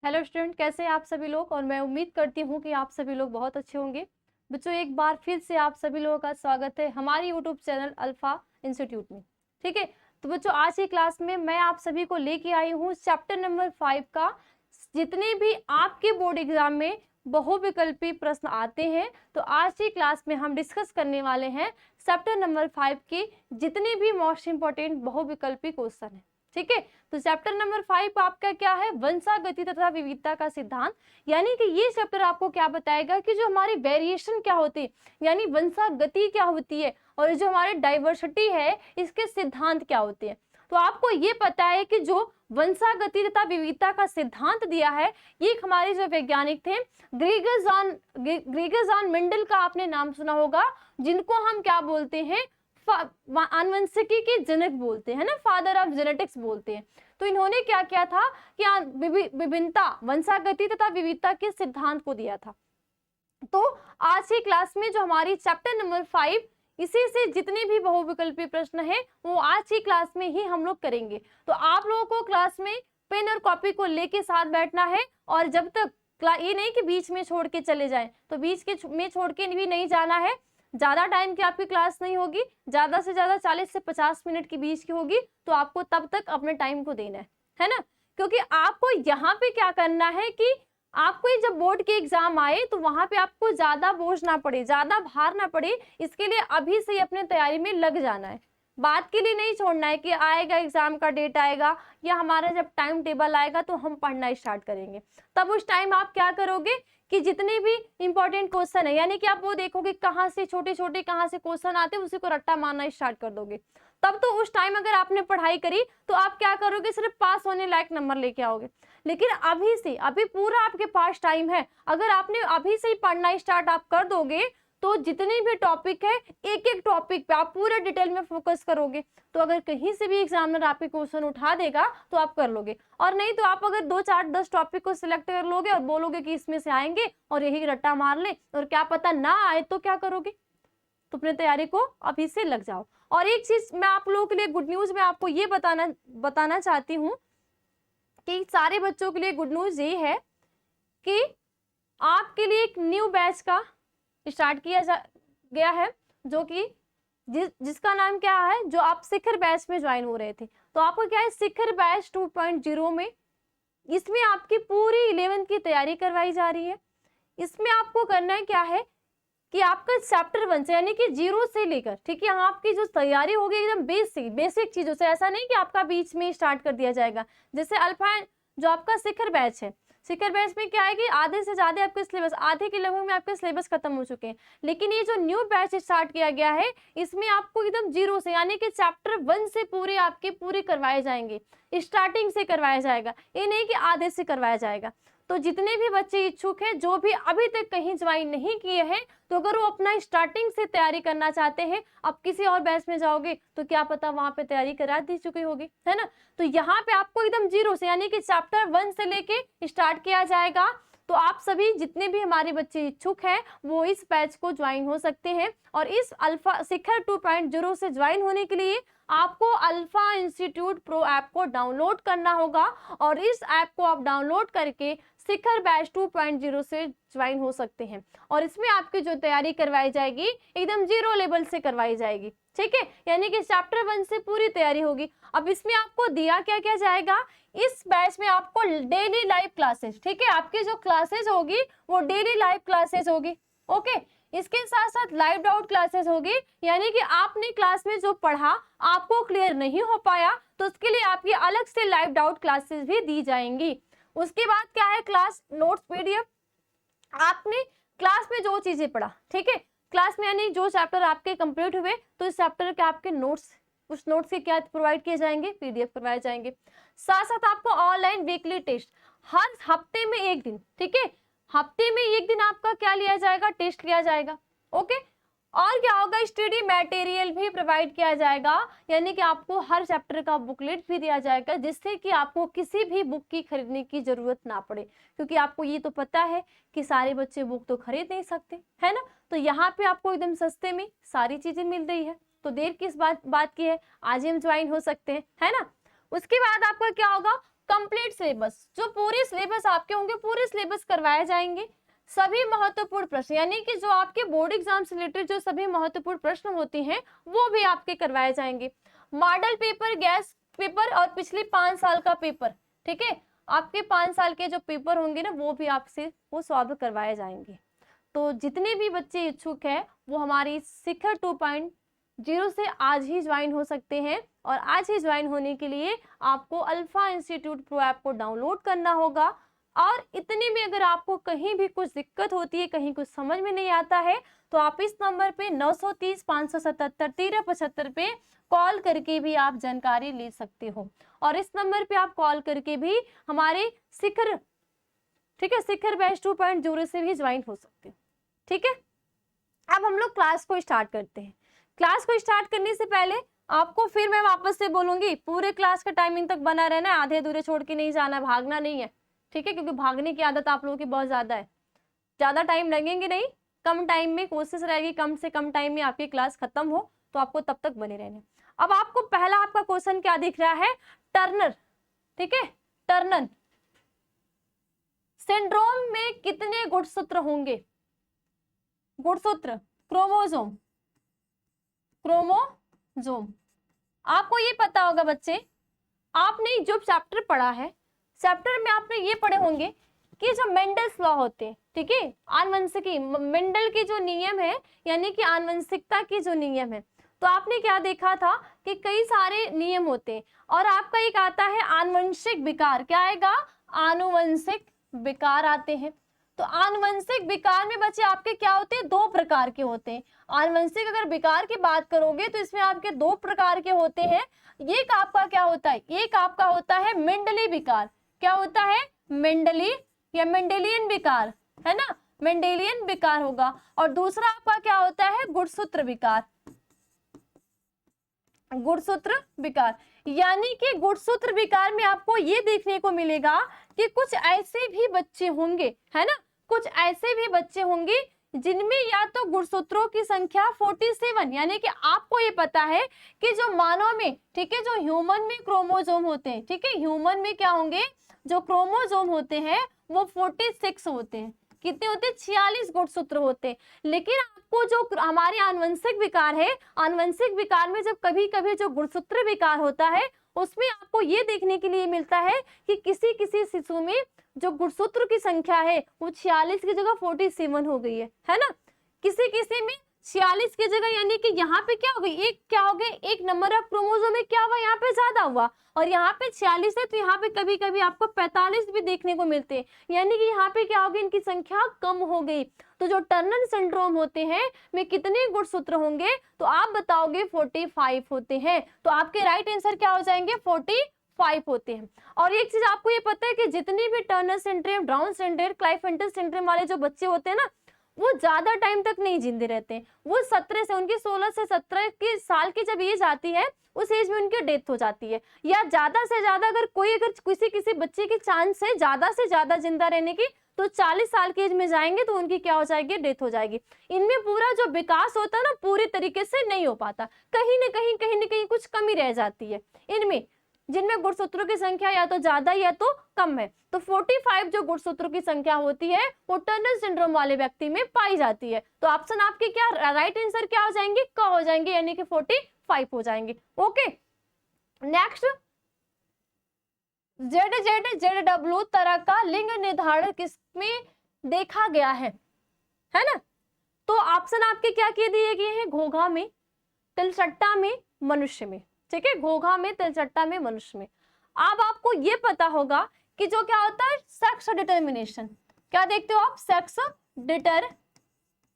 Hello student, कैसे हैं आप सभी लोग। और मैं उम्मीद करती हूँ कि आप सभी लोग बहुत अच्छे होंगे। बच्चों, एक बार फिर से आप सभी लोगों का स्वागत है हमारी यूट्यूब चैनल अल्फा इंस्टीट्यूट में। ठीक है, तो बच्चों आज की क्लास में मैं आप सभी को लेके आई हूँ चैप्टर नंबर 5 का। जितने भी आपके बोर्ड एग्जाम में बहुविकल्पी प्रश्न आते हैं, तो आज की क्लास में हम डिस्कस करने वाले हैं चैप्टर नंबर 5 के जितने भी मोस्ट इंपॉर्टेंट बहुविकल्पी क्वेश्चन है। ठीक है, तो चैप्टर नंबर 5 आपका क्या है, वंशागति तथा विविधता का सिद्धांत। यानी कि ये चैप्टर आपको क्या बताएगा कि जो हमारी वेरिएशन क्या होती है, यानी वंशागति क्या होती है, और जो हमारे डाइवर्सिटी है इसके सिद्धांत क्या होते हैं। तो आपको ये पता है कि जो वंशागति तथा विविधता का सिद्धांत दिया है, ये हमारे जो वैज्ञानिक थे ग्रेगर जॉन मेंडल का आपने नाम सुना होगा, जिनको हम क्या बोलते हैं, आनुवंशिकी के जनक बोलते हैं ना, फादर ऑफ जेनेटिक्स बोलते हैं। तो इन्होंने क्या किया था कि विभिन्नता, वंशागति तथा विविधता के सिद्धांत को दिया था। तो आज की क्लास में जो हमारी चैप्टर नंबर 5, इसी से जितने भी बहुविकल्पी प्रश्न है वो आज की क्लास में ही हम लोग करेंगे। तो आप लोगों को क्लास में पेन और कॉपी को लेके साथ बैठना है, और जब तक ये नहीं कि बीच में छोड़ के चले जाएं, तो बीच के में छोड़ के भी नहीं जाना है। ज्यादा टाइम की आपकी क्लास नहीं होगी, ज्यादा से ज्यादा 40 से 50 मिनट के बीच की होगी, तो आपको तब तक अपने टाइम को देना है ना। क्योंकि आपको यहाँ पे क्या करना है कि आपको जब बोर्ड के एग्जाम आए तो वहां पे आपको ज्यादा बोझ ना पड़े, ज्यादा भार ना पड़े, इसके लिए अभी से ही अपने तैयारी में लग जाना है। बात के लिए नहीं छोड़ना है कि आएगा एग्जाम का डेट आएगा या हमारा जब टाइम टेबल आएगा तो हम पढ़ना स्टार्ट करेंगे। तब उस टाइम आप क्या करोगे कि जितने भी इंपॉर्टेंट क्वेश्चन है, यानी कि आप वो देखोगे कहाँ से छोटे छोटे कहाँ से क्वेश्चन आते हैं, उसी को रट्टा मारना स्टार्ट कर दोगे। तब तो उस टाइम अगर आपने पढ़ाई करी तो आप क्या करोगे, सिर्फ पास होने लायक नंबर लेके आओगे। लेकिन अभी से, अभी पूरा आपके पास टाइम है, अगर आपने अभी से ही पढ़ना स्टार्ट आप कर दोगे तो जितने भी टॉपिक है, एक एक टॉपिक पे आप पूरे डिटेल में फोकस करोगे। तो अगर कहीं से भी एग्जामिनर आपके क्वेश्चन उठा देगा तो आप कर लोगे, और नहीं तो आप अगर 2 4 10 टॉपिक को सिलेक्ट कर लोगे और बोलोगे कि इसमें से आएंगे और यही रट्टा मार ले, और क्या पता ना आए तो क्या करोगे। तो अपनी तैयारी को अभी से लग जाओ। और एक चीज मैं आप लोगों के लिए गुड न्यूज में आपको ये बताना चाहती हूँ कि सारे बच्चों के लिए गुड न्यूज ये है कि आपके लिए एक न्यू बैच का स्टार्ट किया गया है, जो कि जिसका नाम क्या है, जो आप शिखर बैच में ज्वाइन हो रहे थे। तो आपको क्या है, शिखर बैच 2.0 में, इसमें आपकी पूरी 11th की तैयारी करवाई जा रही है। इसमें आपको करना है क्या है कि आपका चैप्टर 1 से, यानी कि 0 से लेकर, ठीक है, आपकी जो तैयारी होगी एकदम बेसिक चीजों से। ऐसा नहीं कि आपका बीच में स्टार्ट कर दिया जाएगा। जैसे अल्फा जो आपका शिखर बैच है, शिखर बैच में क्या है कि आधे से ज्यादा आपके सिलेबस, आधे के लगभग में आपके सिलेबस खत्म हो चुके हैं। लेकिन ये जो न्यू बैच स्टार्ट किया गया है, इसमें आपको एकदम 0 से, यानी कि चैप्टर 1 से पूरे करवाए जाएंगे, स्टार्टिंग से करवाया जाएगा। ये नहीं कि आधे से करवाया जाएगा। तो जितने भी बच्चे इच्छुक हैं, जो भी अभी तक कहीं ज्वाइन नहीं किए हैं, तो अगर वो अपना स्टार्टिंग से तैयारी करना चाहते हैं, अब किसी और बैच में जाओगे तो क्या पता वहां पे तैयारी करा दी चुकी होगी, है ना। तो यहाँ पे आपको एकदम 0 से, यानी कि चैप्टर 1 से लेके स्टार्ट किया जाएगा। तो आप सभी जितने भी हमारे बच्चे इच्छुक हैं वो इस बैच को ज्वाइन हो सकते हैं। और इस अल्फा शिखर 2.0 से ज्वाइन होने के लिए आपको अल्फा इंस्टीट्यूट प्रो ऐप को डाउनलोड करना होगा, और इस ऐप को आप डाउनलोड करके शिखर बैच 2.0 से ज्वाइन हो सकते हैं। और इसमें आपकी जो तैयारी करवाई जाएगी एकदम 0 लेवल से करवाई जाएगी, ठीक है, यानी कि चैप्टर 1 से पूरी तैयारी होगी। अब इसमें आपको दिया क्या क्या जाएगा, इस बैच में आपको डेली लाइव क्लासेस, ठीक है, आपकी जो क्लासेस होगी वो डेली लाइव क्लासेस होगी, ओके। इसके साथ साथ लाइव डाउट क्लासेस होगी, यानी कि आपने क्लास में जो पढ़ा आपको क्लियर नहीं हो पाया तो उसके लिए आपकी अलग से लाइव डाउट क्लासेस भी दी जाएंगी। उसके बाद क्या है, क्लास नोट्स पीडीएफ, आपने क्लास में जो चीजें पढ़ा, ठीक है, क्लास में यानी जो चैप्टर आपके कंप्लीट हुए, तो इस चैप्टर के आपके नोट्स, उस नोट्स के क्या प्रोवाइड किए जाएंगे, पीडीएफ करवाए जाएंगे। साथ साथ आपको ऑनलाइन वीकली टेस्ट हर हफ्ते में एक दिन, ठीक है, हफ्ते में एक दिन आपका क्या लिया जाएगा, टेस्ट लिया जाएगा, ओके। और क्या होगा, स्टडी मटेरियल भी प्रोवाइड किया जाएगा, यानी कि आपको हर चैप्टर का बुकलेट भी दिया जाएगा, जिससे कि आपको किसी भी बुक की खरीदने की जरूरत ना पड़े। क्योंकि आपको ये तो पता है कि सारे बच्चे बुक तो खरीद नहीं सकते, है ना। तो यहाँ पे आपको एकदम सस्ते में सारी चीजें मिल रही है, तो देर किस बात की है, आज ही हम ज्वाइन हो सकते हैं, है ना। उसके बाद आपका क्या होगा, कंप्लीट सिलेबस, जो पूरे सिलेबस आपके होंगे पूरे सिलेबस करवाए जाएंगे। सभी महत्वपूर्ण प्रश्न यानी कि जो आपके बोर्ड एग्जाम से रिलेटेड जो सभी महत्वपूर्ण प्रश्न होते हैं वो भी आपके करवाए जाएंगे। मॉडल पेपर, गैस पेपर और पिछले 5 साल का पेपर, ठीक है, आपके 5 साल के जो पेपर होंगे ना वो भी आपसे वो सॉल्व करवाए जाएंगे। तो जितने भी बच्चे इच्छुक हैं वो हमारी शिखर 2.0 से आज ही ज्वाइन हो सकते हैं। और आज ही ज्वाइन होने के लिए आपको अल्फा इंस्टीट्यूट प्रो ऐप को डाउनलोड करना होगा। और इतने में अगर आपको कहीं भी कुछ दिक्कत होती है, कहीं कुछ समझ में नहीं आता है, तो आप इस नंबर पे 930 577 1375 पे कॉल करके भी आप जानकारी ले सकते हो। और इस नंबर पे आप कॉल करके भी हमारे शिखर, ठीक है, शिखर बैच 2.0 से भी ज्वाइन हो सकते हो। ठीक है, अब हम लोग क्लास को स्टार्ट करते हैं। क्लास को स्टार्ट करने से पहले आपको फिर मैं वापस से बोलूंगी, पूरे क्लास का टाइमिंग तक बना रहना है, आधे अधूरे छोड़ के नहीं जाना, भागना नहीं है, ठीक है, क्योंकि भागने की आदत आप लोगों की बहुत ज्यादा है। ज्यादा टाइम लगेंगे नहीं, कम टाइम में कोशिश रहेगी कम से कम टाइम में आपकी क्लास खत्म हो, तो आपको तब तक बने रहने। अब आपको पहला आपका क्वेश्चन क्या दिख रहा है, टर्नर, ठीक है, टर्नर सिंड्रोम में कितने गुणसूत्र होंगे? गुणसूत्र, क्रोमोसोम, क्रोमोसोम। आपको ये पता होगा बच्चे, आपने जो चैप्टर पढ़ा है, चैप्टर में आपने ये पढ़े होंगे कि जो मेंडल्स लॉ होते हैं, ठीक है, आनुवंशिकी, मेंडल के जो नियम है यानी कि आनुवंशिकता के जो नियम है, तो आपने क्या देखा था कि कई सारे नियम होते हैं और आपका एक आता है आनुवंशिक विकार। क्या आएगा? आनुवंशिक विकार आते हैं। तो आनुवंशिक विकार में बच्चे आपके क्या होते हैं? 2 प्रकार के होते हैं। आनुवंशिक अगर विकार की बात करोगे तो इसमें आपके 2 प्रकार के होते हैं। एक आपका क्या होता है? एक आपका होता है मेंडली विकार। क्या होता है? मेंडली या मेंडेलियन विकार, है ना, मेंडेलियन विकार होगा। और दूसरा आपका क्या होता है? गुणसूत्र विकार। गुणसूत्र विकार यानी कि गुणसूत्र विकार में आपको ये देखने को मिलेगा कि कुछ ऐसे भी बच्चे होंगे, है ना, कुछ ऐसे भी बच्चे होंगे जिनमें या तो गुणसूत्रों की संख्या 47, यानी कि आपको ये पता है कि जो मानव में, ठीक है, जो ह्यूमन में क्रोमोसोम होते हैं, ठीक है, ह्यूमन में क्या होंगे, जो क्रोमोसोम होते हैं वो 46 होते हैं। कितने होते हैं? 46 गुणसूत्र होते हैं। लेकिन आपको जो हमारे आनुवंशिक विकार है, आनुवंशिक विकार में जब कभी कभी जो गुणसूत्र विकार होता है उसमें आपको ये देखने के लिए मिलता है कि किसी किसी शिशु में जो गुणसूत्र की संख्या है वो 46 की जगह 47 हो गई है ना, किसी किसी में 46 की जगह, यानी कि यहाँ पे क्या हो गई, एक क्या हो गए, एक नंबर ऑफ क्रोमोसोम में क्या हुआ, यहाँ पे ज्यादा हुआ, और यहाँ पे 46 है तो यहाँ पे कभी कभी आपको 45 भी देखने को मिलते हैं, यानी कि यहाँ पे क्या हो गई, इनकी संख्या कम हो गई। तो जो टर्नर सिंड्रोम होते हैं में कितने गुणसूत्र होंगे, तो आप बताओगे 45 होते हैं। तो आपके राइट आंसर क्या हो जाएंगे? 45 होते हैं। और एक चीज आपको ये पता है कि जितने भी Turner syndrome, Down syndrome, Klinefelter syndrome वाले जो बच्चे होते हैं ना, वो ज्यादा टाइम तक नहीं जिंदे रहते हैं। वो 17 से, उनकी 16 से 17 की साल की जब एज आती है उस एज में उनकी डेथ हो जाती है। या ज्यादा से ज्यादा अगर किसी बच्चे की चांस है ज्यादा से ज्यादा जिंदा रहने की, तो 40 साल की एज में जाएंगे तो उनकी क्या हो जाएगी? डेथ हो जाएगी। इनमें पूरा जो विकास होता है ना पूरी तरीके से नहीं हो पाता, कहीं ना कहीं कुछ कमी रह जाती है इनमें, जिनमें गुणसूत्रों की संख्या या तो ज्यादा या तो कम है। तो 45 जो गुणसूत्रों की संख्या होती है वो टर्नर सिंड्रोम वाले व्यक्ति में पाई जाती है। तो ऑप्शन आपके क्या राइट आंसर क्या हो जाएंगे? क हो जाएंगे, यानी कि 45 हो जाएंगे। ओके, नेक्स्ट, ZZZW तरह का लिंग निर्धारण किसमें देखा गया है ना? तो ऑप्शन आपके क्या किए दिए गए हैं? घोघा में, तिलचट्टा में, मनुष्य में। ठीक है, घोघा में, तिलचट्टा में, मनुष्य में। अब आपको ये पता होगा कि जो क्या होता है सेक्स डिटर्मिनेशन, क्या देखते हो आप? Sex determination.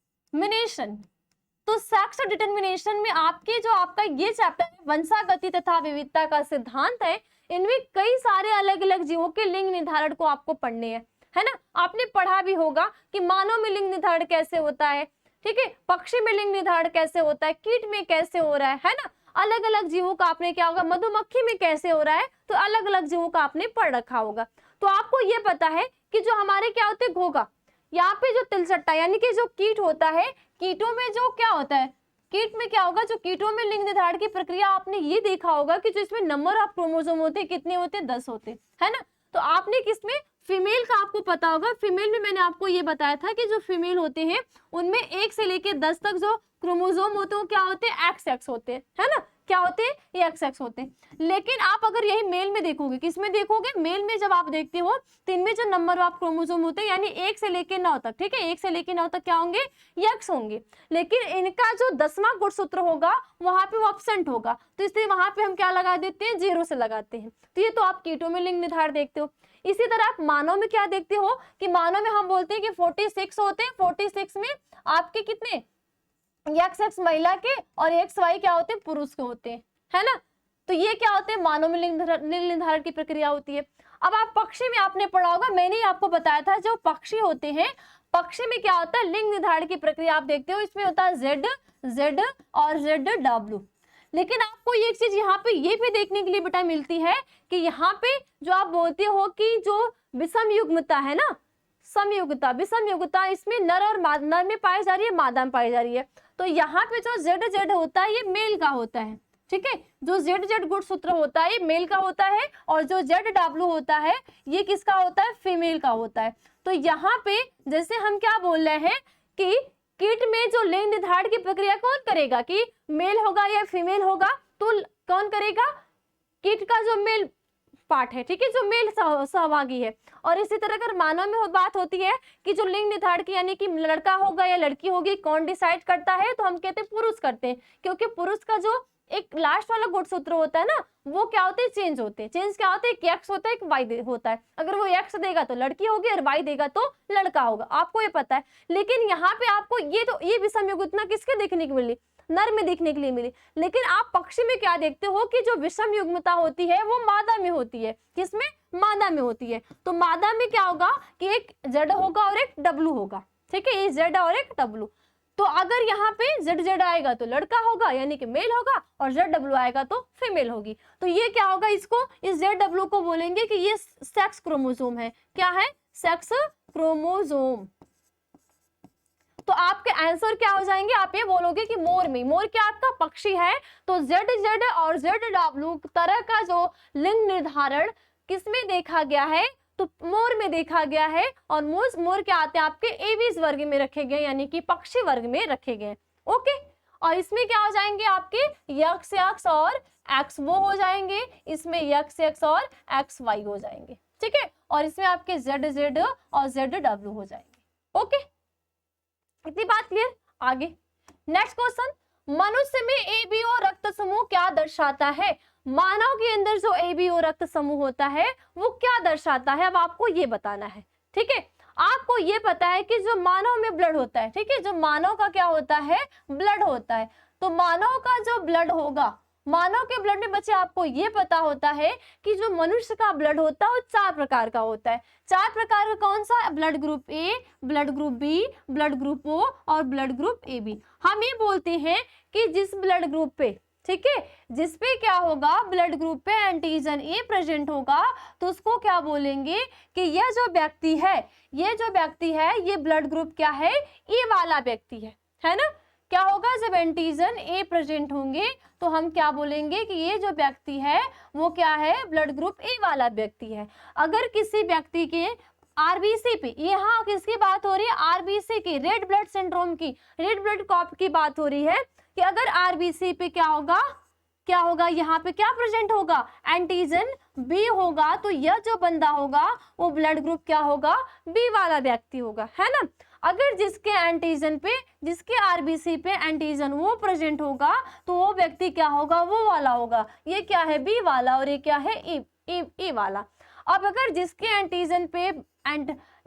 तो सेक्स डिटर्मिनेशन में आपके जो आपका ये चैप्टर है वंशागति तथा विविधता का सिद्धांत है, इनमें कई सारे अलग अलग जीवों के लिंग निर्धारण को आपको पढ़ने हैं, है ना। आपने पढ़ा भी होगा कि मानव में लिंग निर्धारण कैसे होता है, ठीक है, पक्षी में लिंग निर्धारण कैसे होता है, कीट में कैसे हो रहा है ना, अलग अलग जीवों का आपने क्या होगा, मधुमक्खी में कैसे हो रहा है, तो अलग अलग जीवों का आपने पढ़ रखा होगा। तो आपको ये पता है कि जो हमारे क्या होते हैं घोघा, यहाँ पे जो तिलचट्टा यानी कि जो कीट होता है, कीटों में जो क्या होता है, कीट में क्या होगा, जो कीटों में लिंग निर्धारण की प्रक्रिया आपने ये देखा होगा कि जो इसमें नंबर ऑफ क्रोमोसोम होते हैं कितने होते हैं, 10 होते हैं, है ना। तो आपने किसमें, फीमेल का आपको पता होगा, फीमेल में मैंने आपको ये बताया था कि जो फीमेल होते हैं उनमें 1 से लेके 10 तक जो क्रोमोसोम होते हैं वो क्या होते हैं, XX होते हैं, है ना, क्या होते हैं, ये XX होते हैं। लेकिन आप अगर यही मेल में देखोगे, किसमें देखोगे, मेल में जब आप देखते हो तो इनमें जो नंबर ऑफ क्रोमोसोम होते हैं यानी 1 से लेके 9 तक, ठीक है, 1 से लेके 9 तक क्या होंगे, X होंगे। लेकिन इनका जो 10वां गुणसूत्र होगा वहां पे वो एब्सेंट होगा, तो इसलिए वहां पे हम क्या लगा देते हैं, 0 से लगाते हैं। तो ये तो आप कीटों में लिंग निर्धारण देखते हो। इसी तरह आप मानव में क्या देखते हो कि मानव में हम बोलते हैं कि 46 होते हैं, 46 में आपके कितने, XX महिला के और XY क्या होते हैं, पुरुष के होते हैं, है ना। तो ये क्या होते हैं, मानव में लिंग निर्धारण की प्रक्रिया होती है। अब आप पक्षी में आपने पढ़ा होगा, मैंने ही आपको बताया था, जो पक्षी होते हैं, पक्षी में क्या होता है, लिंग निर्धारण की प्रक्रिया आप देखते हो, इसमें होता है Z और ZW। लेकिन आपको ये चीज यहाँ पे ये भी देखने के लिए बेटा मिलती है कि यहाँ पे जो आप बोलते हो कि जो विषम युग्मता है ना, समयुग्मता, विषम युग्मता, इसमें नर और नर में पाई जा रही है, मादा में पाई जा रही है। तो यहाँ पे जो ZZ होता है ये मेल का होता है, ठीक है, जो ZZ गुणसूत्र होता है ये मेल का होता है, और जो ZW होता है ये किसका होता है, फीमेल का होता है। तो यहाँ पे जैसे हम क्या बोल रहे हैं कि कीट में जो लिंग निर्धारण की प्रक्रिया कौन करेगा, कि मेल होगा या फीमेल होगा, तो कौन करेगा, कीट का जो मेल पार्ट है, ठीक है, जो मेल सहभागी है। और इसी तरह अगर मानव में बात होती है कि जो लिंग निर्धारण की यानी कि लड़का होगा या लड़की होगी, कौन डिसाइड करता है, तो हम कहते हैं पुरुष करते हैं, क्योंकि पुरुष का जो एक लास्ट वाला गुणसूत्र होता है ना, वो क्या होते हैं, चेंज होते हैं। चेंज क्या होते हैं, एक X होता है, एक Y होता है। अगर वो X देगा तो लड़की होगी और Y देगा तो लड़का होगा, आपको ये पता है। लेकिन यहाँ पे आपको ये विषम युग्मता किसके देखने को मिली, नर में देखने के लिए मिली। लेकिन आप पक्षी में क्या देखते हो कि जो विषम युग्मता होती है वो मादा में होती है, किसमें, मादा में होती है। तो मादा में क्या होगा कि एक Z होगा और एक W होगा, ठीक है, ये Z और एक W। तो अगर यहाँ पे ZZ आएगा तो लड़का होगा यानी कि मेल होगा, और ZW आएगा तो फीमेल होगी। तो ये क्या होगा, इसको, इस ZW को बोलेंगे कि ये सेक्स क्रोमोसोम है। क्या है, सेक्स क्रोमोसोम। तो आपके आंसर क्या हो जाएंगे, आप ये बोलोगे कि मोर में, मोर क्या आपका पक्षी है, तो ZZ और ZW तरह का जो लिंग निर्धारण किसमें देखा गया है, तो मोर में देखा गया है। और मोर क्या आते हैं आपके एवीज वर्ग में रखे गए, यानी कि पक्षी वर्ग में रखे गए। ओके, और इसमें क्या हो जाएंगे आपके XX और X वो हो जाएंगे, इसमें XX और XY हो जाएंगे, ठीक है, और इसमें आपके ZZ और ZW हो जाएंगे। ओके, इतनी बात क्लियर। आगे नेक्स्ट क्वेश्चन, मनुष्य में ABO रक्त समूह क्या दर्शाता है। मानव के अंदर जो ABO रक्त समूह होता है वो क्या दर्शाता है, अब आपको ये बताना है, ठीक है। आपको ये पता है कि जो मानव में ब्लड होता है, ठीक है, जो मानव का क्या होता है, ब्लड होता है। तो मानव का जो ब्लड होगा, मानव के ब्लड में बच्चे आपको ये पता होता है कि जो मनुष्य का ब्लड होता है वो 4 प्रकार का होता है। 4 प्रकार का कौन सा, blood group A, blood group B, blood group O और ब्लड ग्रुप AB। हम ये बोलते हैं कि जिस ब्लड ग्रुप पे, ठीक है, जिसपे क्या होगा, ब्लड ग्रुप पे एंटीजन A प्रेजेंट होगा, तो उसको क्या बोलेंगे कि यह जो व्यक्ति है, ये ब्लड ग्रुप क्या है, ए वाला व्यक्ति है ना। क्या होगा, जब एंटीजन A प्रेजेंट होंगे तो हम क्या बोलेंगे कि ये जो व्यक्ति है वो क्या है, ब्लड ग्रुप A वाला व्यक्ति है। अगर किसी व्यक्ति के RBC पे, यहाँ किसकी बात हो रही है, RBC की, रेड ब्लड सिंड्रोम की, रेड ब्लड कॉप की बात हो रही है, कि अगर RBC पे क्या होगा, यहाँ पे क्या प्रेजेंट होगा, एंटीजन B होगा, तो यह जो बंदा होगा वो ब्लड ग्रुप क्या होगा, B वाला व्यक्ति होगा, है ना। अगर जिसके एंटीजन पे, जिसके RBC पे एंटीजन वो प्रेजेंट होगा तो वो व्यक्ति क्या होगा, वो वाला होगा, ये क्या है, B वाला, और ये क्या है, E वाला। अब अगर जिसके एंटीजन पे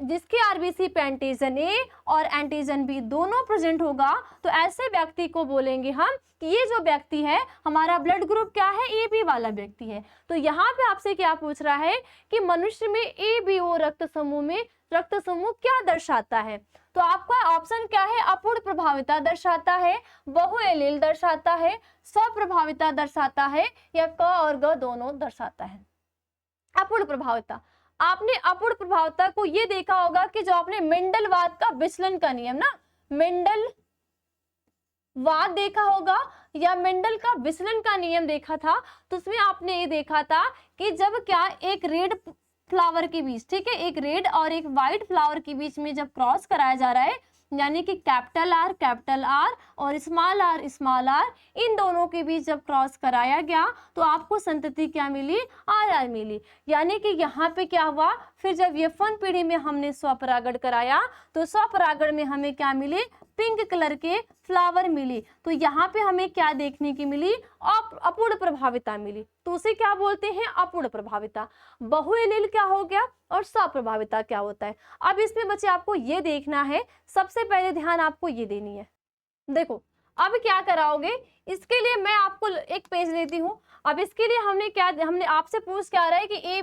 जिसके RBC पे एंटीजन A और एंटीजन B दोनों प्रेजेंट होगा, तो ऐसे व्यक्ति को बोलेंगे हम कि ये जो व्यक्ति है हमारा ब्लड ग्रुप क्या है, AB वाला व्यक्ति है। तो यहाँ पे आपसे क्या पूछ रहा है कि मनुष्य में ABO रक्त समूह क्या दर्शाता है। तो आपका ऑप्शन क्या है, अपूर्ण प्रभाविता दर्शाता है, बहु एलील दर्शाता है, स्वप्रभाविता दर्शाता है, या क और ग दोनों दर्शाता है। अपूर्ण प्रभाविता, आपने अपूर्ण प्रभाविता को ये देखा होगा कि जो आपने मेंडलवाद का विचलन का नियम ना, मेंडलवाद वाद देखा होगा या मेंडल का विचलन का नियम देखा था, तो उसमें आपने ये देखा था कि जब क्या एक रेड फ्लावर के बीच, ठीक है, एक रेड और एक व्हाइट फ्लावर के बीच में जब क्रॉस कराया जा रहा है, यानी कि कैपिटल आर और स्मॉल आर, इन दोनों के बीच जब क्रॉस कराया गया तो आपको संतति क्या मिली, आर मिली। यानी कि यहाँ पे क्या हुआ, फिर जब F1 पीढ़ी में हमने स्वपरागण कराया तो स्वपरागण में हमें क्या मिली, पिंक कलर के फ्लावर मिली। तो यहाँ पे हमें क्या देखने की मिली, अपूर्ण प्रभाविता मिली। तो उसे क्या बोलते हैं, अपूर्ण प्रभाविता। बहुएलील क्या हो गया और स्वप्रभाविता क्या होता है। अब इसमें बच्चे आपको ये देखना है, सबसे पहले ध्यान आपको ये देनी है। देखो अब क्या कराओगे, इसके लिए मैं आपको एक पेज देती हूँ। अब इसके लिए हमने आपसे पूछ क्या रहा है कि ए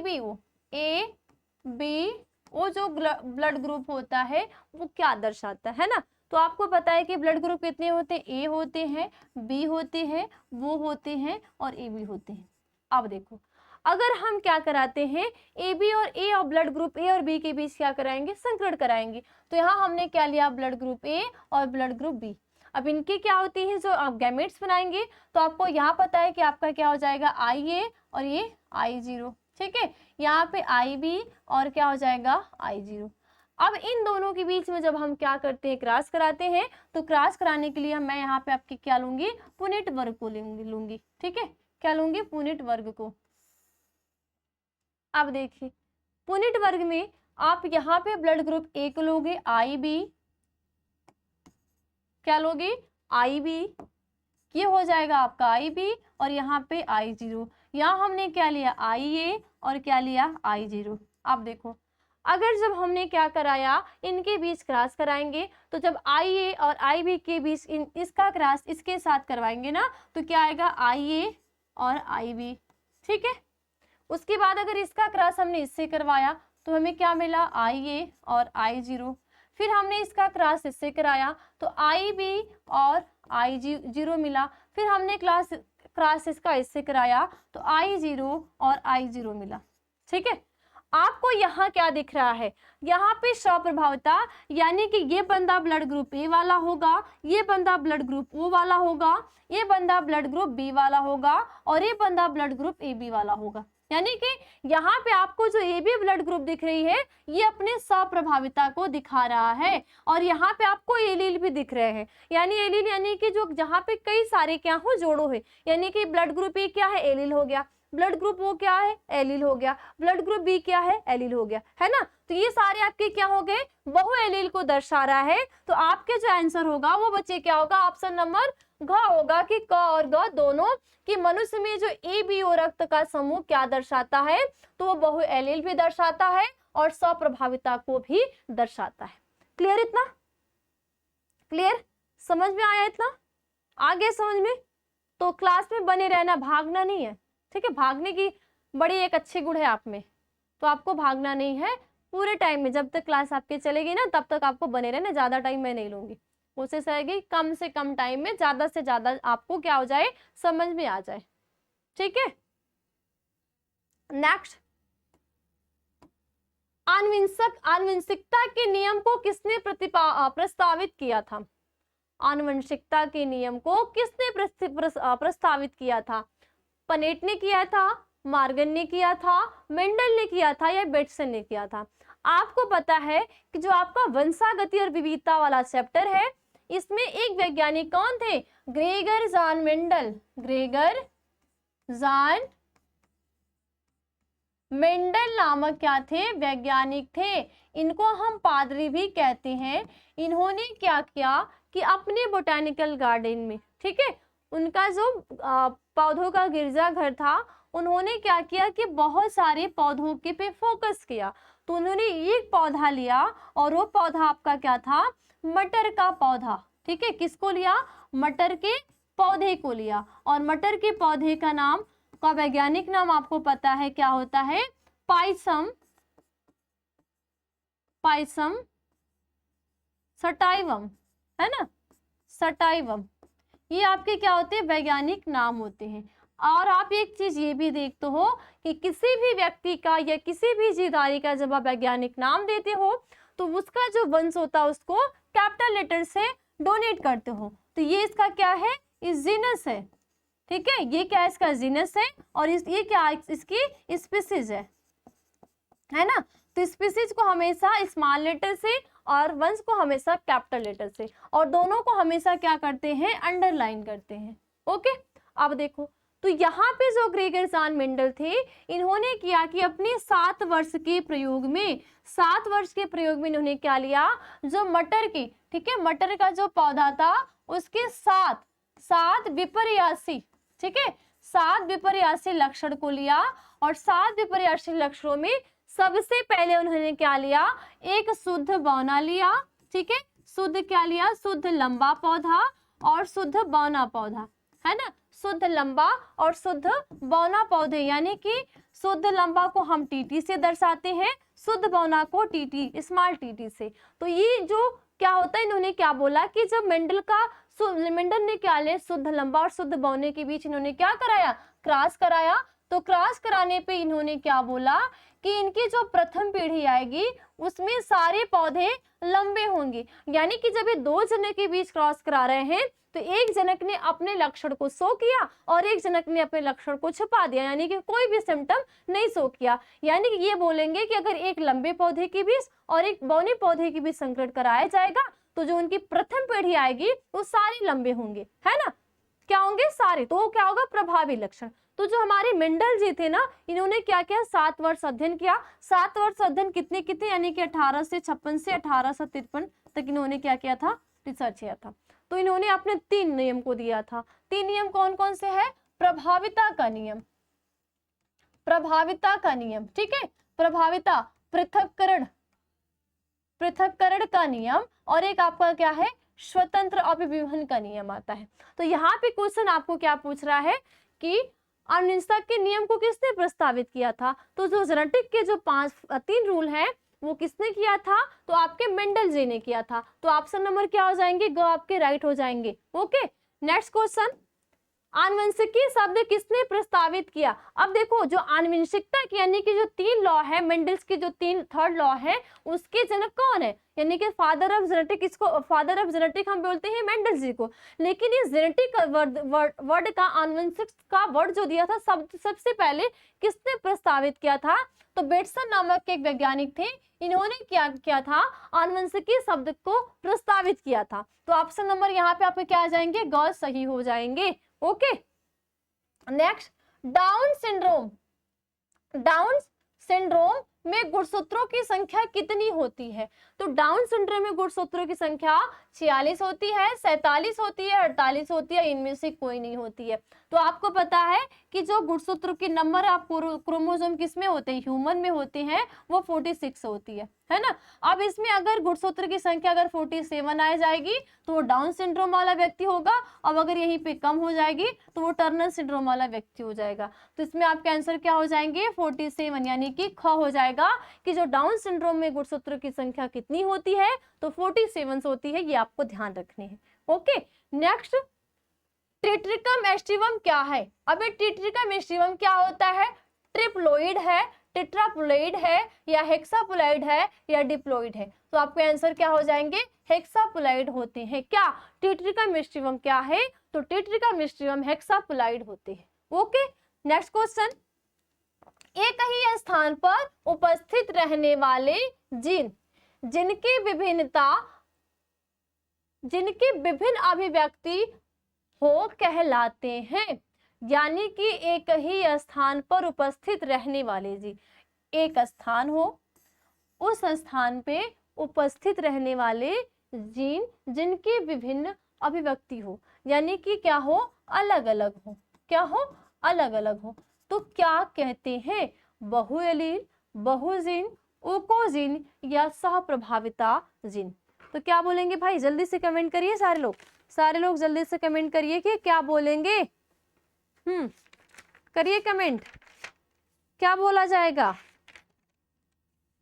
बी ओ जो ब्लड ग्रुप होता है वो क्या दर्शाता है ना। तो आपको पता है कि ब्लड ग्रुप कितने होते हैं, ए होते हैं, बी होते हैं, वो होते हैं और ए बी होते हैं। अब देखो अगर हम क्या कराते हैं, ए बी और ए और ब्लड ग्रुप ए और बी के बीच क्या कराएंगे, संकरण कराएंगे। तो यहाँ हमने क्या लिया, ब्लड ग्रुप ए और ब्लड ग्रुप बी। अब इनकी क्या होती है, जो आप गैमेट्स बनाएंगे तो आपको यहाँ पता है कि आपका क्या हो जाएगा, आई ए और ये आई जीरो, ठीक है। यहाँ पे आई बी और क्या हो जाएगा, आई जीरो। अब इन दोनों के बीच में जब हम क्या करते हैं, क्रॉस कराते हैं, तो क्रॉस कराने के लिए मैं यहाँ पे आपकी क्या लूंगी, पुनेट वर्ग को लूंगी, ठीक है। क्या लूंगी, पुनेट वर्ग को। अब देखिए पुनेट वर्ग में आप यहाँ पे ब्लड ग्रुप ए को लोगे, आई बी, क्या लोगे, आई बी, ये हो जाएगा आपका आई बी और यहाँ पे आई जीरो। यहाँ हमने क्या लिया, आई ए और क्या लिया, आई जीरो। अब देखो अगर जब हमने क्या कराया, इनके बीच क्रॉस कराएंगे, तो जब आई ए और आई बी के बीच इसका क्रॉस इसके साथ करवाएंगे ना, तो क्या आएगा, आई ए और आई बी, ठीक है। उसके बाद अगर इसका क्रॉस हमने इससे करवाया तो हमें क्या मिला, आई ए और आई जीरो। फिर हमने इसका क्रॉस इससे कराया तो आई बी और आई जीरो मिला। फिर हमने क्रॉस इसका इससे कराया तो आई जीरो और आई जीरो मिला, ठीक है। आपको यहाँ क्या दिख रहा है, यहाँ पे स्वप्रभाविता, यानी कि ये बंदा ब्लड ग्रुप ए वाला होगा, ये बंदा ब्लड ग्रुप ओ वाला होगा, ये बंदा ब्लड ग्रुप बी वाला होगा और ये बंदा ब्लड ग्रुप ए बी वाला होगा। यानी कि यहाँ पे आपको जो ए बी ब्लड ग्रुप दिख रही है ये अपने स्वप्रभाविता को दिखा रहा है। और यहाँ पे आपको एलील भी दिख रहे हैं, यानी एलील यानी कि जो जहाँ पे कई सारे क्या हो, जोड़ो है, यानी कि ब्लड ग्रुप ए क्या है, एलील हो गया, ब्लड ग्रुप वो क्या है, एलील हो गया, ब्लड ग्रुप बी क्या है, एलील हो गया, है ना। तो ये सारे आपके क्या हो गए, बहु एलील को दर्शा रहा है। तो आपके जो आंसर होगा वो बच्चे क्या होगा, ऑप्शन नंबर घ होगा कि क और ग दोनों, कि मनुष्य में जो ए बी ओ रक्त का समूह क्या दर्शाता है, तो वो बहु एलील भी दर्शाता है और स्वप्रभाविता को भी दर्शाता है। क्लियर, इतना क्लियर, समझ में आया, इतना आगे समझ में। तो क्लास में बने रहना, भागना नहीं है, ठीक है। भागने की बड़ी एक अच्छी गुण है आप में, तो आपको भागना नहीं है। पूरे टाइम में जब तक क्लास आपके चलेगी ना तब तक आपको बने रहना, ज्यादा टाइम मैं नहीं लूंगी, कोशिश रहेगी कम से कम टाइम में ज्यादा से ज्यादा आपको क्या हो जाए, समझ में आ जाए, ठीक है। नेक्स्ट, आनुवंशिकता के नियम को किसने प्रस्तावित किया था, आनुवंशिकता के नियम को किसने प्रस्तावित किया था, पनेट ने किया था, मार्गन ने किया था, मेंडल ने किया था या बेटसन ने किया था। आपको पता है कि जो आपका वंशागति और विविधता वाला चैप्टर है, इसमें एक वैज्ञानिक कौन थे, ग्रेगर जान मेंडल, ग्रेगर जान मेंडल नामक क्या थे, वैज्ञानिक थे। इनको हम पादरी भी कहते हैं। इन्होंने क्या किया कि अपने बोटेनिकल गार्डन में, ठीक है, उनका जो पौधों का गिरजाघर था, उन्होंने क्या किया कि बहुत सारे पौधों के पे फोकस किया। तो उन्होंने एक पौधा लिया और वो पौधा आपका क्या था, मटर का पौधा, ठीक है। किसको लिया, मटर के पौधे को लिया। और मटर के पौधे का नाम, का वैज्ञानिक नाम आपको पता है क्या होता है, पाइसम, पाइसम सटाइवम, है ना, सटाइवम। ये आपके क्या होते हैं, वैज्ञानिक नाम होते हैं। और आप एक चीज ये भी देखते हो कि किसी भी व्यक्ति का या किसी भी जीवधारी का जब आप वैज्ञानिक नाम देते हो तो उसका जो वंश होता है उसको कैपिटल लेटर से डोनेट करते हो। तो ये इसका क्या है, इस जीनस है, ठीक है, ये क्या है, इसका जीनस है, और ये क्या इसकी स्पीसीज है ना। तो स्पीसीज को हमेशा स्मॉल लेटर से और वंश को हमेशा कैपिटल लेटर से, और दोनों को हमेशा क्या करते हैं, अंडरलाइन करते हैं। ओके, अब देखो, तो यहाँ पे जो ग्रेगर जॉन मेंडल थे, इन्होंने किया कि अपने 7 वर्ष के प्रयोग में, 7 वर्ष के प्रयोग में इन्होंने क्या लिया, जो मटर की, ठीक है, मटर का जो पौधा था उसके 7 विपर्यासी, ठीक है, 7 विपर्यासी लक्षण को लिया, और 7 विपर्यासी लक्षणों में सबसे पहले उन्होंने क्या लिया, एक शुद्ध बौना लिया, ठीक है, शुद्ध क्या लिया, शुद्ध लंबा पौधा और शुद्ध बौना पौधा, है ना, शुद्ध लंबा और शुद्ध बौना पौधे, यानी कि शुद्ध लंबा को हम टीटी से दर्शाते हैं, शुद्ध बौना को टीटी, स्मॉल टीटी से। तो ये जो क्या होता है, इन्होंने क्या बोला कि जब मेंडल ने क्या लिया, शुद्ध लंबा और शुद्ध बौने के बीच इन्होंने क्या कराया, क्रॉस कराया। तो क्रॉस कराने पे इन्होंने क्या बोला कि इनकी जो प्रथम पीढ़ी आएगी उसमें सारे पौधे लंबे होंगे, यानी कि जब ये 2 जनक के बीच क्रॉस करा रहे हैं तो एक जनक ने अपने लक्षण को शो किया और एक जनक ने अपने लक्षण को छुपा दिया, यानी कि कोई भी सिम्टम नहीं शो किया। यानी कि ये बोलेंगे कि अगर एक लंबे पौधे के बीच और एक बौने पौधे के बीच संकरण कराया जाएगा तो जो उनकी प्रथम पीढ़ी आएगी वो सारे लंबे होंगे, है ना, क्या होंगे, सारे। तो वो क्या होगा, प्रभावी लक्षण। तो जो हमारे मेंडल जी थे ना, इन्होंने क्या किया, 7 वर्ष अध्ययन किया। 7 वर्ष अध्ययन कितने यानी कि 1856 से 1853 तक इन्होंने क्या किया था, रिसर्च किया था। तो इन्होंने अपने 3 नियम को दिया था। 3 नियम कौन कौन से है, प्रभाविता का नियम, प्रभाविता का नियम, ठीक है, प्रभाविता, पृथक्करण का नियम, और एक आपका क्या है, स्वतंत्र अभिविभन का नियम आता है। तो यहाँ पे क्वेश्चन आपको क्या पूछ रहा है कि आनुवंशिकता के नियम को किसने प्रस्तावित किया था। तो जो जेनेटिक के जो 3 रूल हैं वो किसने किया था, तो आपके मेंडल जी ने किया था। तो ऑप्शन नंबर क्या हो जाएंगे, ग आपके राइट हो जाएंगे। ओके, नेक्स्ट क्वेश्चन, आनुवंशिकी शब्द किसने प्रस्तावित किया। अब देखो, जो आनुवंशिकता की यानी कि जो 3 लॉ है, मेंडल्स के जो 3 लॉ है, उसके जनक कौन है, यानी कि फादर ऑफ जेनेटिक, इसको फादर ऑफ जेनेटिक हम बोलते हैं मेंडल जी को। लेकिन ये जेनेटिक वर्ड का, आनुवंशिक का वर्ड जो दिया था सबसे पहले किसने प्रस्तावित किया था, तो बेटसन नामक एक वैज्ञानिक थे, इन्होंने क्या किया था, आनुवंशिकी शब्द को प्रस्तावित किया था। तो ऑप्शन नंबर यहाँ पे आपके क्या आ जाएंगे, ग सही हो जाएंगे। Okay, next, down syndrome. Down syndrome में गुणसूत्रों की संख्या कितनी होती है, तो डाउन सिंड्रोम में गुणसूत्रों की संख्या 46 होती है, 47 होती है, 48 होती है, इनमें से कोई नहीं होती है। तो आपको पता है कि जो गुणसूत्र के नंबर आप क्रोमोसोम किस में होते हैं, ह्यूमन में होते हैं, वो 46 होती है ना। अब इसमें अगर गुणसूत्र की संख्या अगर 47 आ जाएगी तो वो डाउन सिंड्रोम वाला व्यक्ति होगा, अब अगर यहीं पे कम हो जाएगी तो वो टर्नर सिंड्रोम वाला व्यक्ति हो जाएगा। तो इसमें आपके आंसर क्या हो जाएंगे, 47, यानी कि ख हो जाएगा कि जो डाउन सिंड्रोम में गुणसूत्र की संख्या कितनी होती है, तो 47 होती है, ये आपको ध्यान रखनी है। ओके, नेक्स्ट, ट्रिट्रिकम एस्टिवम क्या है। अब ये ट्रिट्रिकम एस्टिवम क्या होता है, ट्रिप्लोइड है, टेट्राप्लोइड है, या हेक्साप्लोइड है, या डिप्लोइड है। तो आपके आंसर क्या हो जाएंगे, हेक्साप्लोइड होते हैं। क्या ट्रिट्रिकम एस्टिवम क्या है, तो ट्रिट्रिकम एस्टिवम हेक्साप्लोइड होते हैं। ओके, नेक्स्ट क्वेश्चन, एक ही स्थान पर उपस्थित रहने वाले जीन जिनकी विभिन्न अभिव्यक्ति हो कहलाते हैं, यानी कि एक ही स्थान पर उपस्थित रहने वाले जीन, एक स्थान हो, उस स्थान पे उपस्थित रहने वाले जीन जिनकी विभिन्न अभिव्यक्ति हो, यानी कि क्या हो, अलग अलग हो, क्या हो, अलग अलग हो, तो क्या कहते हैं, बहुएलील, बहुजीन, ओकोजीन, या सहप्रभाविता जीन। तो क्या बोलेंगे भाई, जल्दी से कमेंट करिए सारे लोग जल्दी से कमेंट करिए कि क्या बोलेंगे। करिए कमेंट, क्या बोला जाएगा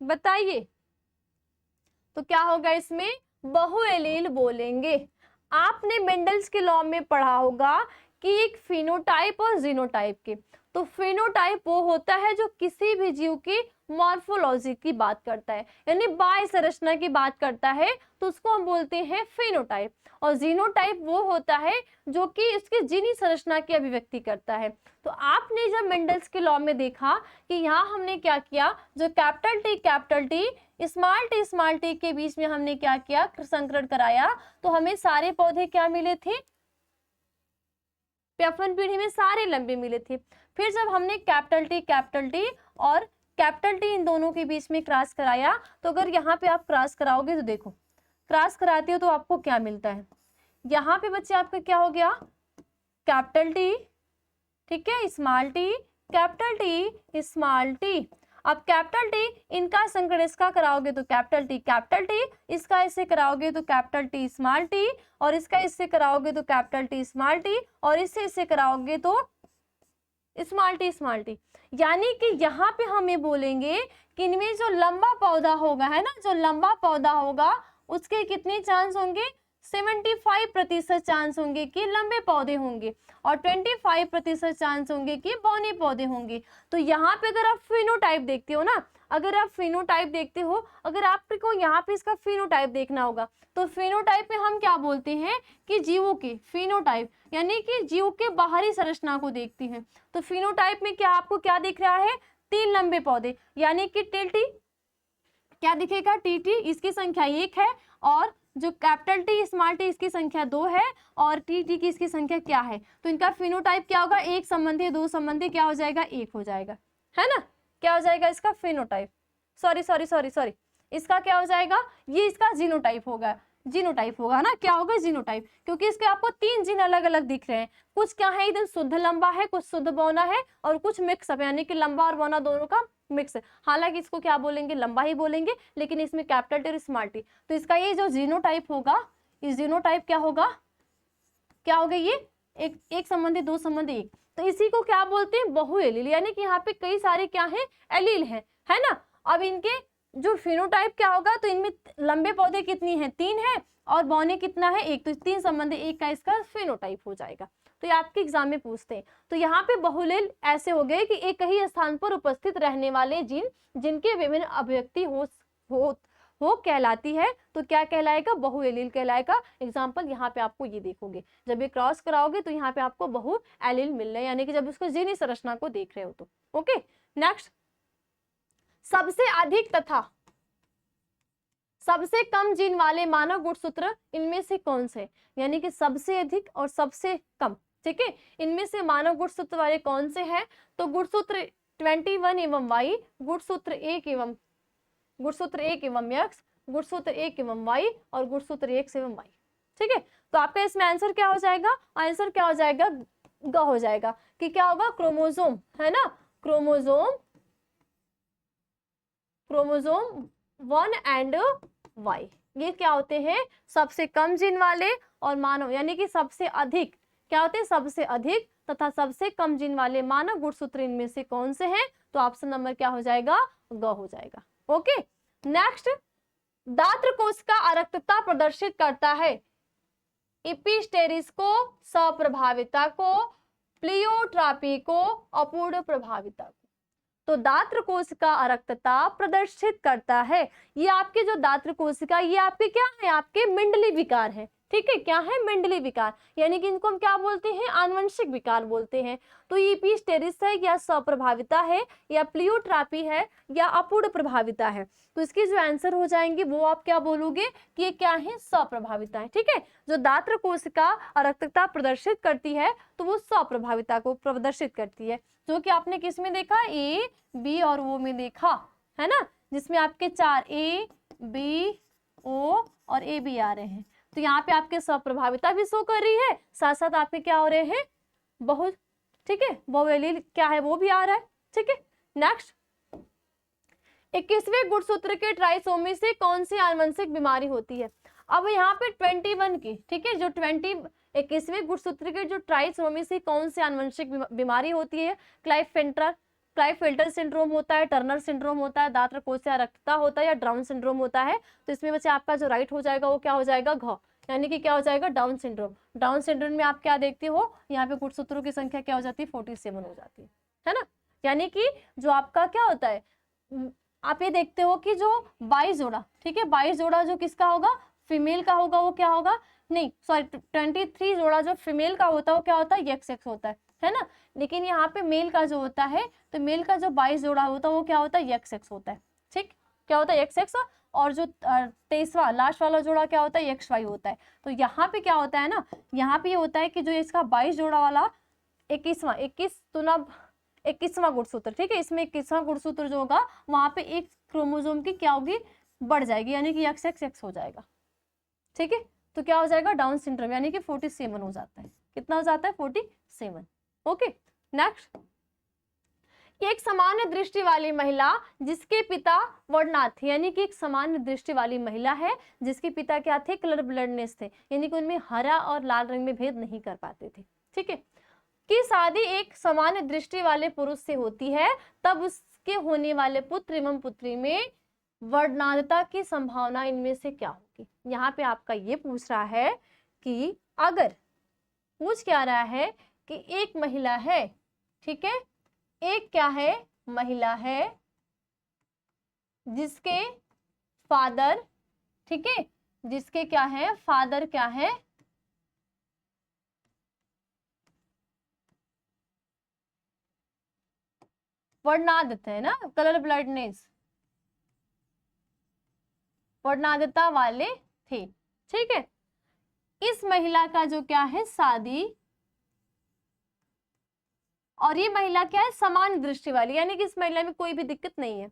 बताइए। तो क्या होगा इसमें, बहुएलील बोलेंगे। आपने मेंडल्स के लॉ में पढ़ा होगा कि एक फिनोटाइप और जीनोटाइप के, तो फिनोटाइप वो होता है जो किसी भी जीव की मॉर्फोलॉजी की बात करता है, यानी बाह्य संरचना की बात करता है, तो उसको हम बोलते हैं फिनोटाइप। और जीनोटाइप वो होता है जो कि इसकी जीनी संरचना की अभिव्यक्ति करता है। तो आपने जब मेंडल्स के लॉ में देखा कि यहाँ हमने क्या किया, जो कैपिटल टी स्मॉल टी के बीच में हमने क्या किया, संकरण कराया, तो हमें सारे पौधे क्या मिले थे, P1 पीढ़ी में सारे लंबे मिले थे। फिर जब हमने कैपिटल टी और कैपिटल टी इन दोनों के बीच में क्रॉस कराया, तो अगर यहाँ पे आप क्रॉस कराओगे तो देखो, क्रॉस कराते हो तो आपको क्या मिलता है, यहाँ पे बच्चे आपका क्या हो गया, कैपिटल टी, ठीक है, small T, capital T, small T. अब कैपिटल टी इनका संकरण इसका कराओगे तो कैपिटल टी, इसका इससे कराओगे तो कैपिटल टी स्मॉल टी, और इसका इससे कराओगे तो कैपिटल टी स्मॉल टी, और इससे कराओगे तो स्मॉल टी। यानी कि यहाँ पे हमें बोलेंगे कि इनमें जो लंबा पौधा होगा, है ना, जो लंबा पौधा होगा उसके कितने चांस होंगे, 75% चांस होंगे कि लंबे पौधे होंगे, और 25% चांस होंगे कि बौने पौधे होंगे। तो यहाँ पे अगर आप फिनोटाइप देखते हो ना, अगर आप फिनोटाइप देखते हो, अगर आपको यहाँ पे इसका फिनोटाइप देखना होगा, तो फिनोटाइप में हम क्या बोलते हैं कि जीवों के फिनोटाइप, यानी कि जीव के बाहरी संरचना को देखते हैं। तो फिनोटाइप में क्या आपको क्या दिख रहा है, 3 लंबे पौधे, यानी कि टी क्या दिखेगा, टी, इसकी संख्या 1 है, और जो कैपिटल टी स्मॉल टी इसकी संख्या 2 है, और टी की इसकी संख्या क्या है, तो इनका फिनोटाइप क्या होगा, 1 संबंधी 2 संबंधी क्या हो जाएगा, 1 हो जाएगा, है ना, क्या हो जाएगा इसका फिनोटाइप, सॉरी, इसका क्या हो जाएगा, ये इसका जीनोटाइप होगा ना, क्या होगा, जीनोटाइप, क्योंकि इसके आपको 3 जीन अलग अलग दिख रहे हैं, कुछ क्या है एकदम शुद्ध लंबा है, कुछ शुद्ध बौना है, और कुछ मिक्स अप, यानी कि लंबा और बौना दोनों का मिक्स है। हालांकि इसको क्या बोलेंगे, लंबा ही बोलेंगे, लेकिन इसमें कैपिटल टी और स्मॉल टी, तो इसका ये जो जीनोटाइप होगा, इस जीनोटाइप क्या होगा, ये एक संबंधी 2 संबंधी 1, तो इसी को क्या बोलते हैं, बहुएलील, यानी कि यहाँ पे कई सारे क्या है, एलील है ना। अब इनके जो फिनोटाइप क्या होगा, तो इनमें लंबे पौधे कितनी हैं, 3 है, और बौने कितना है, 1, तो 3 संबंधी 1 का इसका फिनोटाइप हो जाएगा। तो ये आपके एग्जाम में पूछते हैं। तो यहाँ पे बहुलील ऐसे हो गए कि एक ही स्थान पर उपस्थित रहने वाले जीन जिनके विभिन्न अभिव्यक्ति हो कहलाती है, तो क्या कहलाएगा, बहुएलील कहलाएगा। एग्जाम्पल यहाँ पे आपको ये देखोगे, जब ये क्रॉस कराओगे तो यहाँ पे आपको बहुएलील मिल रहे हैं, यानी कि जब उसको जीनी संरचना को देख रहे हो तो। ओके, नेक्स्ट, सबसे अधिक तथा सबसे कम जीन वाले मानव गुणसूत्र इनमें से कौन से, यानी कि सबसे अधिक और सबसे कम, ठीक है, इनमें से मानव गुणसूत्र वाले कौन से हैं, तो गुणसूत्र 21 एवं वाई, गुणसूत्र 1 एवं x, गुणसूत्र 1 एवं y, और गुणसूत्र 1 एवं y, ठीक है। तो आपका इसमें आंसर क्या हो जाएगा, आंसर क्या हो जाएगा, ग हो जाएगा, कि क्या होगा, क्रोमोसोम, है ना, क्रोमोसोम 1 एंड y, ये क्या होते हैं, सबसे कम जीन वाले और मानव, यानी कि सबसे अधिक क्या होते हैं, सबसे अधिक तथा सबसे कम जीन वाले मानव गुणसूत्र इनमें से कौन से हैं, तो ऑप्शन नंबर क्या हो जाएगा, ग हो जाएगा। ओके, नेक्स्ट, दात्र कोश का अरक्तता प्रदर्शित करता है, एपिस्टेरिस को, सप्रभाविता को, प्लियोट्रॉपी को, अपूर्ण प्रभाविता को। तो दात्र कोशिका अरक्तता प्रदर्शित करता है, ये आपके जो दात्र कोशिका, ये आपके क्या है, आपके मंडली विकार है, ठीक है, क्या है, मंडली विकार, यानी कि इनको हम क्या बोलते हैं, आनुवंशिक विकार बोलते हैं। तो ये एपिस्टेरिस है, या सप्रभाविता है, या प्लियोट्रॉपी है, या अपूर्ण प्रभाविता है। तो इसकी जो आंसर हो जाएंगे वो आप क्या बोलोगे कि ये क्या है, सप्रभाविता है, ठीक है। जो दात्र कोशिका अरक्तता प्रदर्शित करती है तो वो सप्रभाविता को प्रदर्शित करती है, जो कि आपने किस में देखा, ए, बी और ओ में देखा, है ना, जिसमें आपके 4 ए, बी, ओ और ए बी आ रहे हैं। तो यहाँ पे आपके सप्रभाविता भी शो कर रही है, साथ साथ आपके क्या हो रहे हैं, बहुत, ठीक है, बहुएलील क्या है वो भी आ रहा है, ठीक है। नेक्स्ट, 21वें गुणसूत्र के ट्राइसोमी से कौन सी आनुवंशिक बीमारी होती है। अब यहाँ पे 21 की, ठीक है, जो 21वें गुणसूत्र के जो ट्राइसोमी से कौन सी आनुवंशिक बीमारी होती है, क्लाइफेल्टर सिंड्रोम होता है, टर्नर सिंड्रोम होता है, दात्र कोशिका अरक्तता होता है, या डाउन सिंड्रोम होता है। तो इसमें बच्चे आपका जो राइट हो जाएगा वो क्या हो जाएगा, घ, यानी कि क्या हो जाएगा, डाउन सिंड्रोम। डाउन सिंड्रोम में आप क्या देखते हो, यहाँ पे गुणसूत्रों की संख्या क्या हो जाती है, 47 हो जाती है, है ना। यानी कि जो आपका क्या होता है, आप ये देखते हो कि जो 22 जोड़ा, ठीक है, 22 जोड़ा जो किसका होगा, फीमेल का होगा, वो क्या होगा, नहीं सॉरी 23 जोड़ा जो फीमेल का होता है वो क्या होता है, एक्स एक्स होता है ना। लेकिन यहाँ पे मेल का जो होता है, तो मेल का जो 22 जोड़ा होता है वो क्या होता है, एक्स एक्स होता है। ठीक, क्या होता है, एक्स एक्स। और जो 23वां लास्ट वाला जोड़ा क्या होता है, एक्स वाई होता है। तो यहाँ पे क्या होता है ना, यहाँ पे ये होता है कि जो इसका 22 जोड़ा वाला 21वां गुणसूत्र, ठीक है, इसमें 21वां गुणसूत्र जो होगा वहां पे एक क्रोमोसोम की क्या होगी, बढ़ जाएगी, यानी कि एक्स एक्स एक्स हो जाएगा। ठीक है, तो क्या हो जाएगा, डाउन सिंड्रोम, यानी कि 47 हो जाता है। कितना हो जाता है, 47। ओके, नेक्स्ट, एक सामान्य दृष्टि वाली महिला जिसके पिता वर्णनाथ थे, यानी कि एक सामान्य दृष्टि वाली महिला है जिसके पिता क्या थे, कलर ब्लाइंडनेस थे, यानी कि उनमें हरा और लाल रंग में भेद नहीं कर पाते थे। ठीक है, की शादी एक सामान्य दृष्टि वाले पुरुष से होती है, तब उसके होने वाले पुत्र एवं पुत्री में वर्णनाथता की संभावना इनमें से क्या होगी। यहाँ पे आपका ये पूछ रहा है कि अगर पूछ क्या रहा है कि एक महिला है, ठीक है, एक क्या है, महिला है जिसके फादर, ठीक है, जिसके क्या है, फादर क्या है, वर्णनादित है ना, कलर ब्लाइंडनेस, वर्णनादिता वाले थे। ठीक है, इस महिला का जो क्या है, शादी, और ये महिला क्या है, समान दृष्टि वाली, यानी कि इस महिला में कोई भी दिक्कत नहीं है।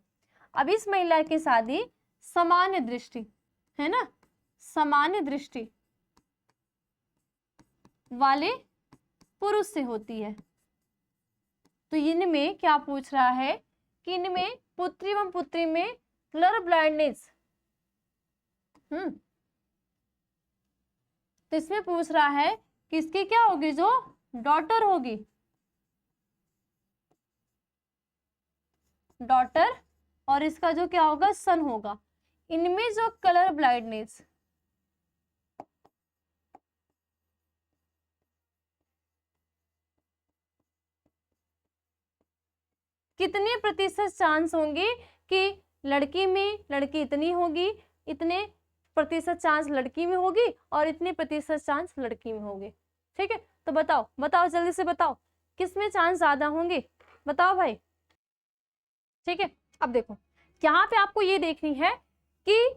अब इस महिला की शादी सामान्य दृष्टि, है ना, सामान्य दृष्टि वाले पुरुष से होती है। तो इनमें क्या पूछ रहा है कि इनमें पुत्री एवं पुत्री में कलर ब्लाइंडनेस, तो इसमें पूछ रहा है कि इसकी क्या होगी, जो डॉटर होगी, डॉटर, और इसका जो क्या होगा, सन होगा। इनमें जो कलर ब्लाइंडनेस, कितने प्रतिशत चांस होंगे कि लड़की में, लड़की इतनी होगी, इतने प्रतिशत चांस लड़की में होगी, और इतने प्रतिशत चांस लड़की में होंगे। ठीक है, तो बताओ बताओ जल्दी से बताओ, किसमें चांस ज्यादा होंगे, बताओ भाई। ठीक है, अब देखो यहाँ पे आपको ये देखनी है कि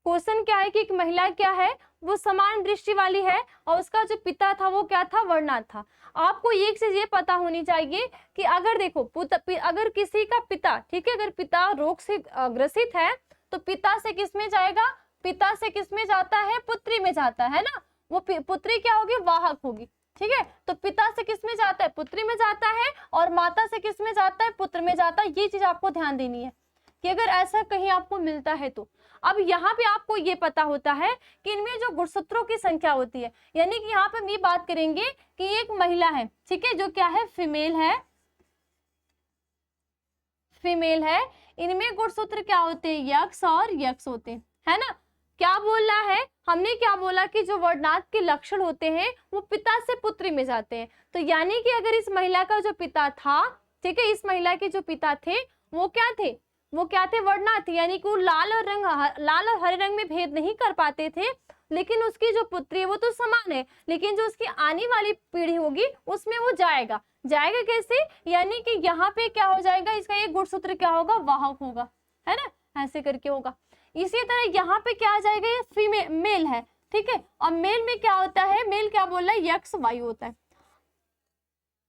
क्वेश्चन क्या है कि एक महिला क्या है, वो समान दृष्टि वाली है, और उसका जो पिता था वो क्या था, वर्णनाथ था। आपको एक चीज ये पता होनी चाहिए कि अगर देखो अगर किसी का पिता, ठीक है, अगर पिता रोग से ग्रसित है तो पिता से किस में जाएगा, पिता से किस में जाता है, पुत्री में जाता है ना, वो पुत्री क्या होगी, वाहक होगी। ठीक है, तो पिता से किस में जाता है, पुत्री में जाता है, और माता से किस में जाता है, पुत्र में जाता है। ये चीज आपको ध्यान देनी है कि अगर ऐसा कहीं आपको मिलता है तो। अब यहाँ पे आपको ये पता होता है कि इनमें जो गुणसूत्रों की संख्या होती है, यानी कि यहाँ पे हम ये बात करेंगे कि एक महिला है, ठीक है, जो क्या है, फीमेल है, फीमेल है, इनमें गुणसूत्र क्या होते हैं, यक्स और यक्स होते हैं, है ना। क्या बोल रहा है, हमने क्या बोला कि जो वर्णनाथ के लक्षण होते हैं वो पिता से पुत्री में जाते हैं। तो यानी कि अगर इस महिला का जो पिता था, ठीक है, इस महिला के जो पिता थे वो क्या थे, वो क्या थे, वर्णनाथ, यानी कि वो लाल और हरे रंग में भेद नहीं कर पाते थे। लेकिन उसकी जो पुत्री है वो तो समान है, लेकिन जो उसकी आने वाली पीढ़ी होगी उसमें वो जाएगा कैसे, यानी कि यहाँ पे क्या हो जाएगा, इसका एक गुणसूत्र क्या होगा, वाहक होगा, है ना, ऐसे करके होगा। इसी तरह यहाँ पे क्या आ जाएगा, ये फीमेल, मेल है, ठीक है, और मेल में क्या होता है, मेल क्या बोल रहा है, यक्स वाई होता है।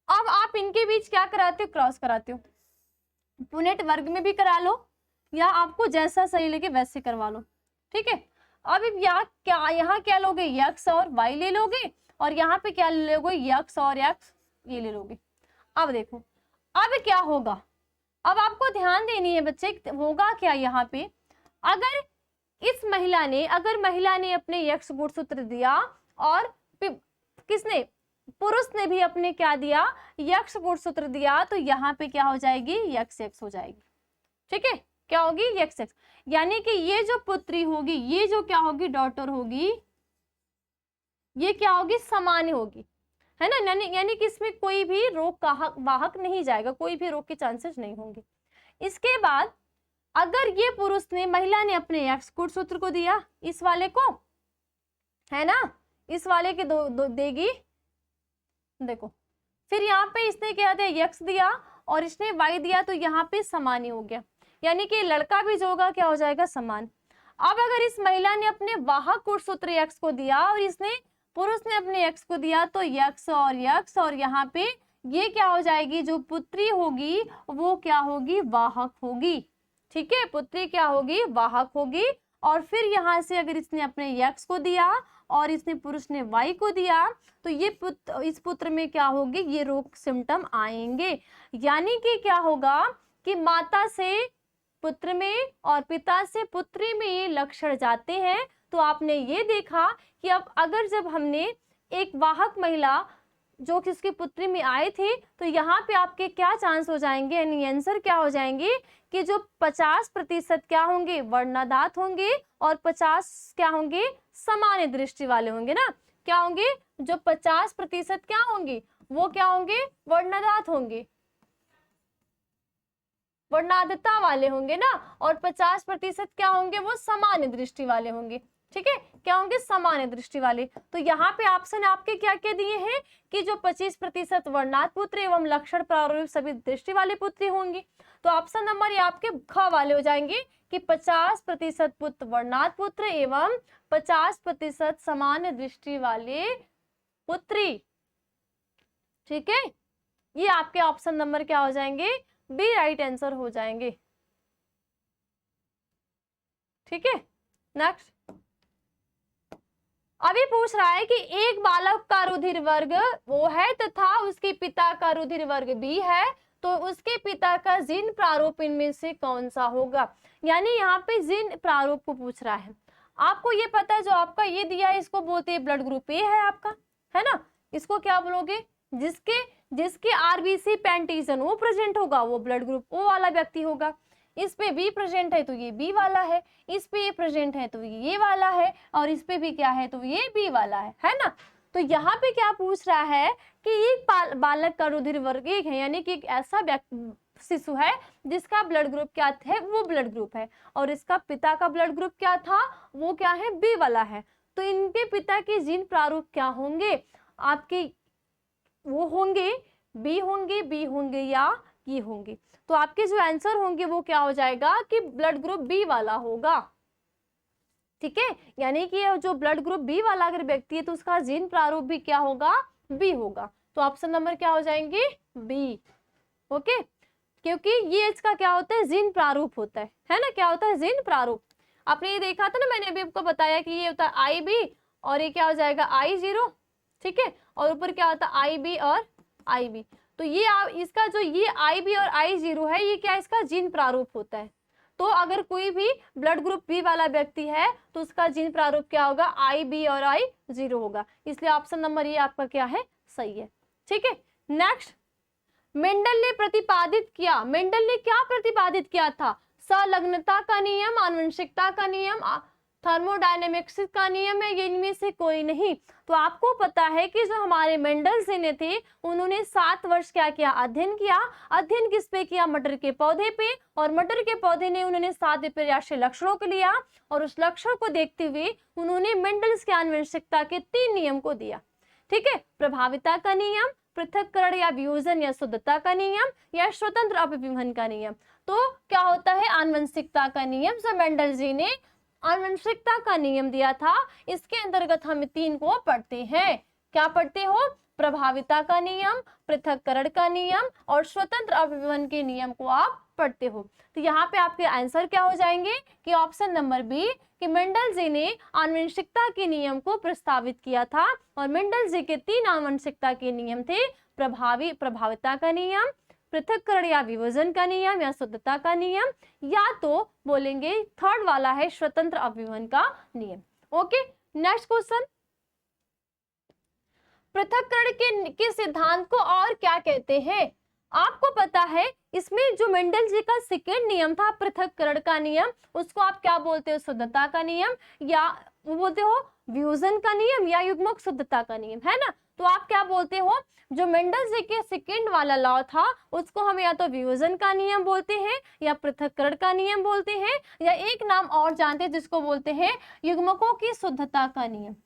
अब आप इनके बीच क्या कराते हो, क्रॉस कराते हो, पुनेट वर्ग में भी करा लो या आपको जैसा सही लगे वैसे करवा लो। ठीक है, अब यहाँ क्या लोगे, यक्स और वाई ले लोगे, और यहाँ पे क्या ले लोगे, यक्स और यक्स ये ले लोगे। अब देखो अब क्या होगा, अब आपको ध्यान देनी है बच्चे, होगा क्या यहाँ पे, अगर इस महिला ने, अपने यक्स गुणसूत्र दिया और किसने, पुरुष ने भी अपने क्या दिया, यक्स गुणसूत्र दिया, तो यहाँ पे क्या हो जाएगी, यक्स एक्स हो जाएगी। ठीक है, क्या होगी, यक्स एक्स, यानी कि ये जो पुत्री होगी, ये जो क्या होगी, डॉटर होगी, ये क्या होगी, समान होगी, है ना, यानी कि इसमें कोई भी रोग का वाहक नहीं जाएगा, कोई भी रोग के चांसेस नहीं होंगे। इसके बाद अगर ये पुरुष ने, महिला ने अपने यक्ष गुणसूत्र को दिया, इस वाले को, है ना, इस वाले के दो देगी, देखो, फिर यहाँ पे इसने क्या दिया, यक्ष दिया और इसने वाई दिया, तो यहाँ पे समान ही हो गया, यानी कि लड़का भी जो होगा क्या हो जाएगा, समान। अब अगर इस महिला ने अपने वाहक गुणसूत्र यक्ष को दिया और इसने, पुरुष ने अपने यक्ष को दिया, तो यक्ष और यहाँ पे ये क्या हो जाएगी, जो पुत्री होगी वो क्या होगी, वाहक होगी। ठीक है, पुत्री क्या होगी, वाहक होगी। और फिर यहाँ से अगर इसने अपने यक्ष को दिया और इसने, पुरुष ने वाई को दिया, तो ये इस पुत्र में क्या होगी, ये रोग सिम्टम आएंगे। यानी कि क्या होगा कि माता से पुत्र में और पिता से पुत्री में ये लक्षण जाते हैं। तो आपने ये देखा कि अब अगर जब हमने एक वाहक महिला जो किसकी पुत्री में आए थे, तो यहाँ पे आपके क्या चांस हो जाएंगे, यानी आंसर क्या हो जाएंगे कि जो 50% क्या होंगे, वर्णनादात होंगे और 50 क्या होंगे, सामान्य दृष्टि वाले होंगे ना। क्या होंगे, जो 50% क्या होंगे, वो क्या होंगे, वर्णनादात होंगे, वर्णादता वाले होंगे ना, और 50% क्या होंगे, वो सामान्य दृष्टि वाले होंगे। ठीक है, क्या होंगे, सामान्य दृष्टि वाले। तो यहाँ पे ऑप्शन आपके क्या क्या दिए हैं कि जो 25% वर्णात पुत्र एवं लक्षण प्रारूप सभी दृष्टि वाले पुत्री होंगी। तो ऑप्शन नंबर ये आपके ख वाले हो जाएंगे कि 50% पुत्र वर्णात पुत्र एवं 50% सामान्य दृष्टि वाले पुत्री। ठीक है, ये आपके ऑप्शन नंबर क्या हो जाएंगे, बी राइट आंसर हो जाएंगे। ठीक है, नेक्स्ट अभी पूछ रहा है कि एक बालक का रुधिर वर्ग O है तथा उसके पिता का रुधिर वर्ग B है, तो उसके पिता का जीन प्रारूप इनमें से कौन सा होगा। यानी यहाँ पे जीन प्रारूप को पूछ रहा है। आपको ये पता है, जो आपका ये दिया है इसको बोलते हैं ब्लड ग्रुप ए है आपका, है ना। इसको क्या बोलोगे, जिसके आरबीसी पेंटीजन वो प्रेजेंट होगा वो ब्लड ग्रुप ओ वाला व्यक्ति होगा। इस पे बी प्रेजेंट है तो ये बी वाला है, इस पे ये प्रेजेंट है तो ये वाला है, और इस पे भी क्या है तो ये बी वाला है ना। तो यहाँ पे क्या पूछ रहा है कि एक बालक का रुधिर वर्ग एक है, यानी कि एक ऐसा शिशु है जिसका ब्लड ग्रुप क्या है, वो ब्लड ग्रुप है, और इसका पिता का ब्लड ग्रुप क्या था, वो क्या है, बी वाला है। तो इनके पिता के जीन प्रारूप क्या होंगे आपके, वो होंगे बी होंगे या ये होंगे। तो आपके जो आंसर होंगे वो क्या हो जाएगा कि ब्लड ग्रुप बी वाला होगा। ठीक है, यानी कि जो ब्लड ग्रुप बी वाला अगर व्यक्ति है तो उसका जीन प्रारूप भी क्या होगा, बी होगा। तो ऑप्शन नंबर क्या हो जाएंगे, बी। ओके, क्योंकि ये इसका क्या होता है, जीन प्रारूप होता है ना, क्या होता है, जीन प्रारूप। आपने ये देखा था ना, मैंने अभी आपको बताया कि ये होता है आई बी और ये क्या हो जाएगा I0। ठीक है, और ऊपर क्या होता है IB और IB। तो ये इसका जो ये IB और I0 है, ये क्या इसका जीन प्रारूप होता है। तो अगर कोई भी ब्लड ग्रुप बी वाला व्यक्ति है तो उसका जीन प्रारूप क्या होगा, IB और I0 होगा। इसलिए ऑप्शन नंबर ये आपका क्या है, सही है। ठीक है, नेक्स्ट मेंडल ने प्रतिपादित किया, मेंडल ने क्या प्रतिपादित किया था, संलग्नता का नियम, आनुवंशिकता का नियम, थर्मोडायनेमिक्स का नियम है, ये इनमें से कोई नहीं। तो आपको पता है कि जो हमारे मेंडल जी थे उन्होंने 7 वर्ष क्या किया, अध्ययन किया। अध्ययन किस पे किया, मटर के पौधे पे, और मटर के पौधे ने उन्होंने 7 विपर्यास्य लक्षणों को लिया और उस लक्षण को देखते हुए उन्होंने मेंडल्स के आनुवंशिकता के 3 नियम को दिया। ठीक है, प्रभाविता का नियम, पृथक्करण या वियोजन या शुद्धता का नियम, या स्वतंत्र अपविभन का नियम। तो क्या होता है, आनुवंशिकता का नियम जो मेंडल जी ने आनुवंशिकता का नियम दिया था, इसके अंतर्गत हम 3 को पढ़ते हैं। क्या पढ़ते हो, प्रभाविता का नियम, पृथक्करण का नियम और स्वतंत्र अपविभन के नियम को आप पढ़ते हो। तो यहाँ पे आपके आंसर क्या हो जाएंगे कि ऑप्शन नंबर बी, कि मेंडल जी ने आनुवंशिकता के नियम को प्रस्तावित किया था, और मेंडल जी के 3 आनुवंशिकता के नियम थे, प्रभाविता का नियम, पृथक्करण या विभाजन का नियम या शुद्धता का नियम, या तो बोलेंगे 3rd वाला है स्वतंत्र अपविभन का नियम। ओके, नेक्स्ट क्वेश्चन, पृथक्करण के सिद्धांत को और क्या कहते हैं। आपको पता है इसमें जो मेंडल जी का 2nd नियम था पृथक्करण का नियम, उसको आप क्या बोलते हो, शुद्धता का नियम, या बोलते हो वियोजन का नियम, या युग्मक शुद्धता का नियम, है ना। तो आप क्या बोलते हो, जो मेंडल जी के सेकंड वाला लॉ था उसको हम या तो वियोजन का नियम बोलते हैं या पृथक्करण का नियम बोलते हैं, या एक नाम और जानते हैं जिसको बोलते हैं युग्मकों की शुद्धता का नियम।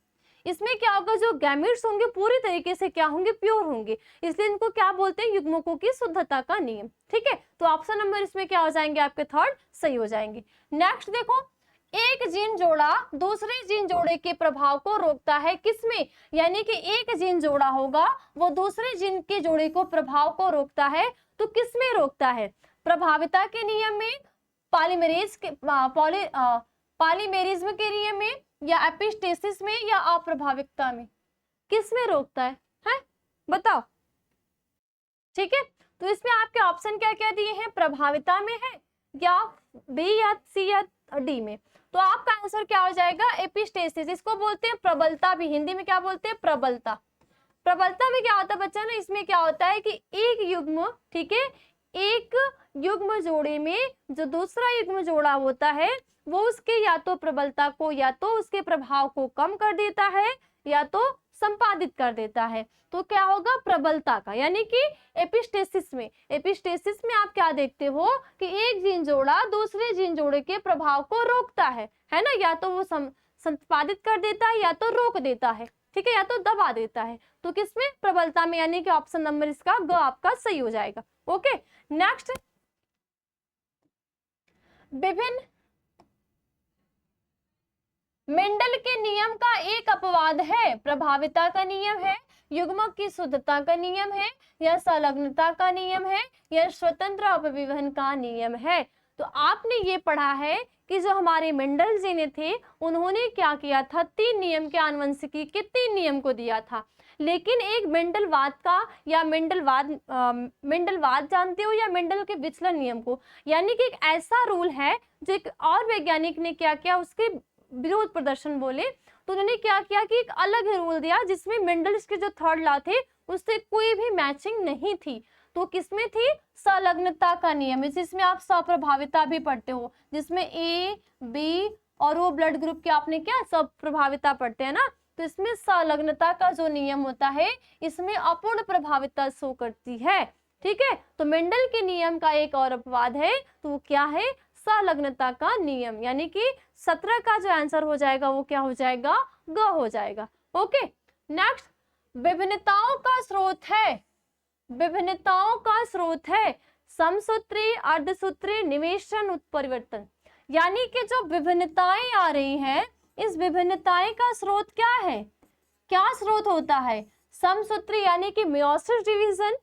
इसमें क्या होगा, जो गैमेट्स होंगे पूरी तरीके से क्या होंगे, प्योर होंगे, इसलिए इनको क्या बोलते हैं, युग्मकों की शुद्धता का नियम। ठीक है, तो ऑप्शन नंबर इसमें क्या हो जाएंगे आपके थर्ड सही हो जाएंगे। नेक्स्ट देखो, एक जीन जोड़ा दूसरे जीन जोड़े के प्रभाव को रोकता है किसमें, यानी कि एक जीन जोड़ा होगा वो दूसरे जीन के जोड़े को प्रभाव को रोकता है, तो किसमें रोकता है, प्रभाविता के नियम में, पॉलीमरेज के पॉलीमेरिज्म के नियम में, या एपिस्टेसिस में, या अप्रभाविकता में, किसमें रोकता है बताओ। ठीक है, तो इसमें आपके ऑप्शन क्या क्या दिए हैं, प्रभाविता में है, या बी या सी या डी में, तो आपका आंसर क्या हो जाएगा, एपिस्टेसिस। इसको बोलते हैं प्रबलता भी, हिंदी में क्या बोलते हैं, प्रबलता। प्रबलता में क्या होता है बच्चा ना, इसमें क्या होता है कि एक युग्म, ठीक है, एक युग्म जोड़े में जो दूसरा युग्म जोड़ा होता है वो उसके या तो प्रबलता को या तो उसके प्रभाव को कम कर देता है या तो संपादित कर देता है, तो क्या होगा, प्रबलता का। यानी कि एपिस्टेसिस में आप क्या देखते हो कि एक जीन जोड़ा दूसरे जीन जोड़े के प्रभाव को रोकता है ना, या तो वो संपादित कर देता है या तो रोक देता है, ठीक है, या तो दबा देता है, तो किसमें, प्रबलता में, यानी कि ऑप्शन नंबर इसका ग आपका सही हो जाएगा। ओके, नेक्स्ट, विभिन्न मेंडल के नियम का एक अपवाद है, प्रभाविता का नियम है, युग्मक की शुद्धता का नियम है, या संलग्नता का नियम है, या स्वतंत्र अपविभजन का नियम है। तो आपने ये पढ़ा है कि जो हमारे मेंडल जी ने थे उन्होंने क्या किया था, 3 नियम के आनुवंशिकी के 3 नियम को दिया था, लेकिन एक मेंडलवाद का, या मेंडलवाद जानते हो, या मेंडल के विचलन नियम को, यानी कि एक ऐसा रूल है जो एक और वैज्ञानिक ने क्या किया, उसके विरोध प्रदर्शन बोले, तो उन्होंने क्या किया कि एक अलग ही रूल दिया जिसमें मेंडल्स के जो थर्ड लॉ थे उससे कोई भी मैचिंग नहीं थी, तो किसमें थी, संलग्नता का नियम, जिसमें आप स्वप्रभाविता भी पढ़ते हो, जिसमें ए बी और वो ब्लड ग्रुप के आपने क्या स्वप्रभाविता पढ़ते हैं ना, तो इसमें संलग्नता का जो नियम होता है इसमें अपूर्ण प्रभाविता शो करती है। ठीक है, तो मेंडल के नियम का एक और अपवाद है, तो वो क्या है, संलग्नता का नियम, यानी कि 17 का जो आंसर हो जाएगा वो क्या हो जाएगा, ग हो जाएगा। ओके, नेक्स्ट, विभिन्नताओं का स्रोत है समसूत्री, अर्धसूत्री, निवेशन, उत्परिवर्तन, यानी कि जो विभिन्नताएं आ रही हैं इस विभिन्नताएं का स्रोत क्या है, क्या स्रोत होता है, समसूत्री यानी कि मेयोसिस डिवीजन,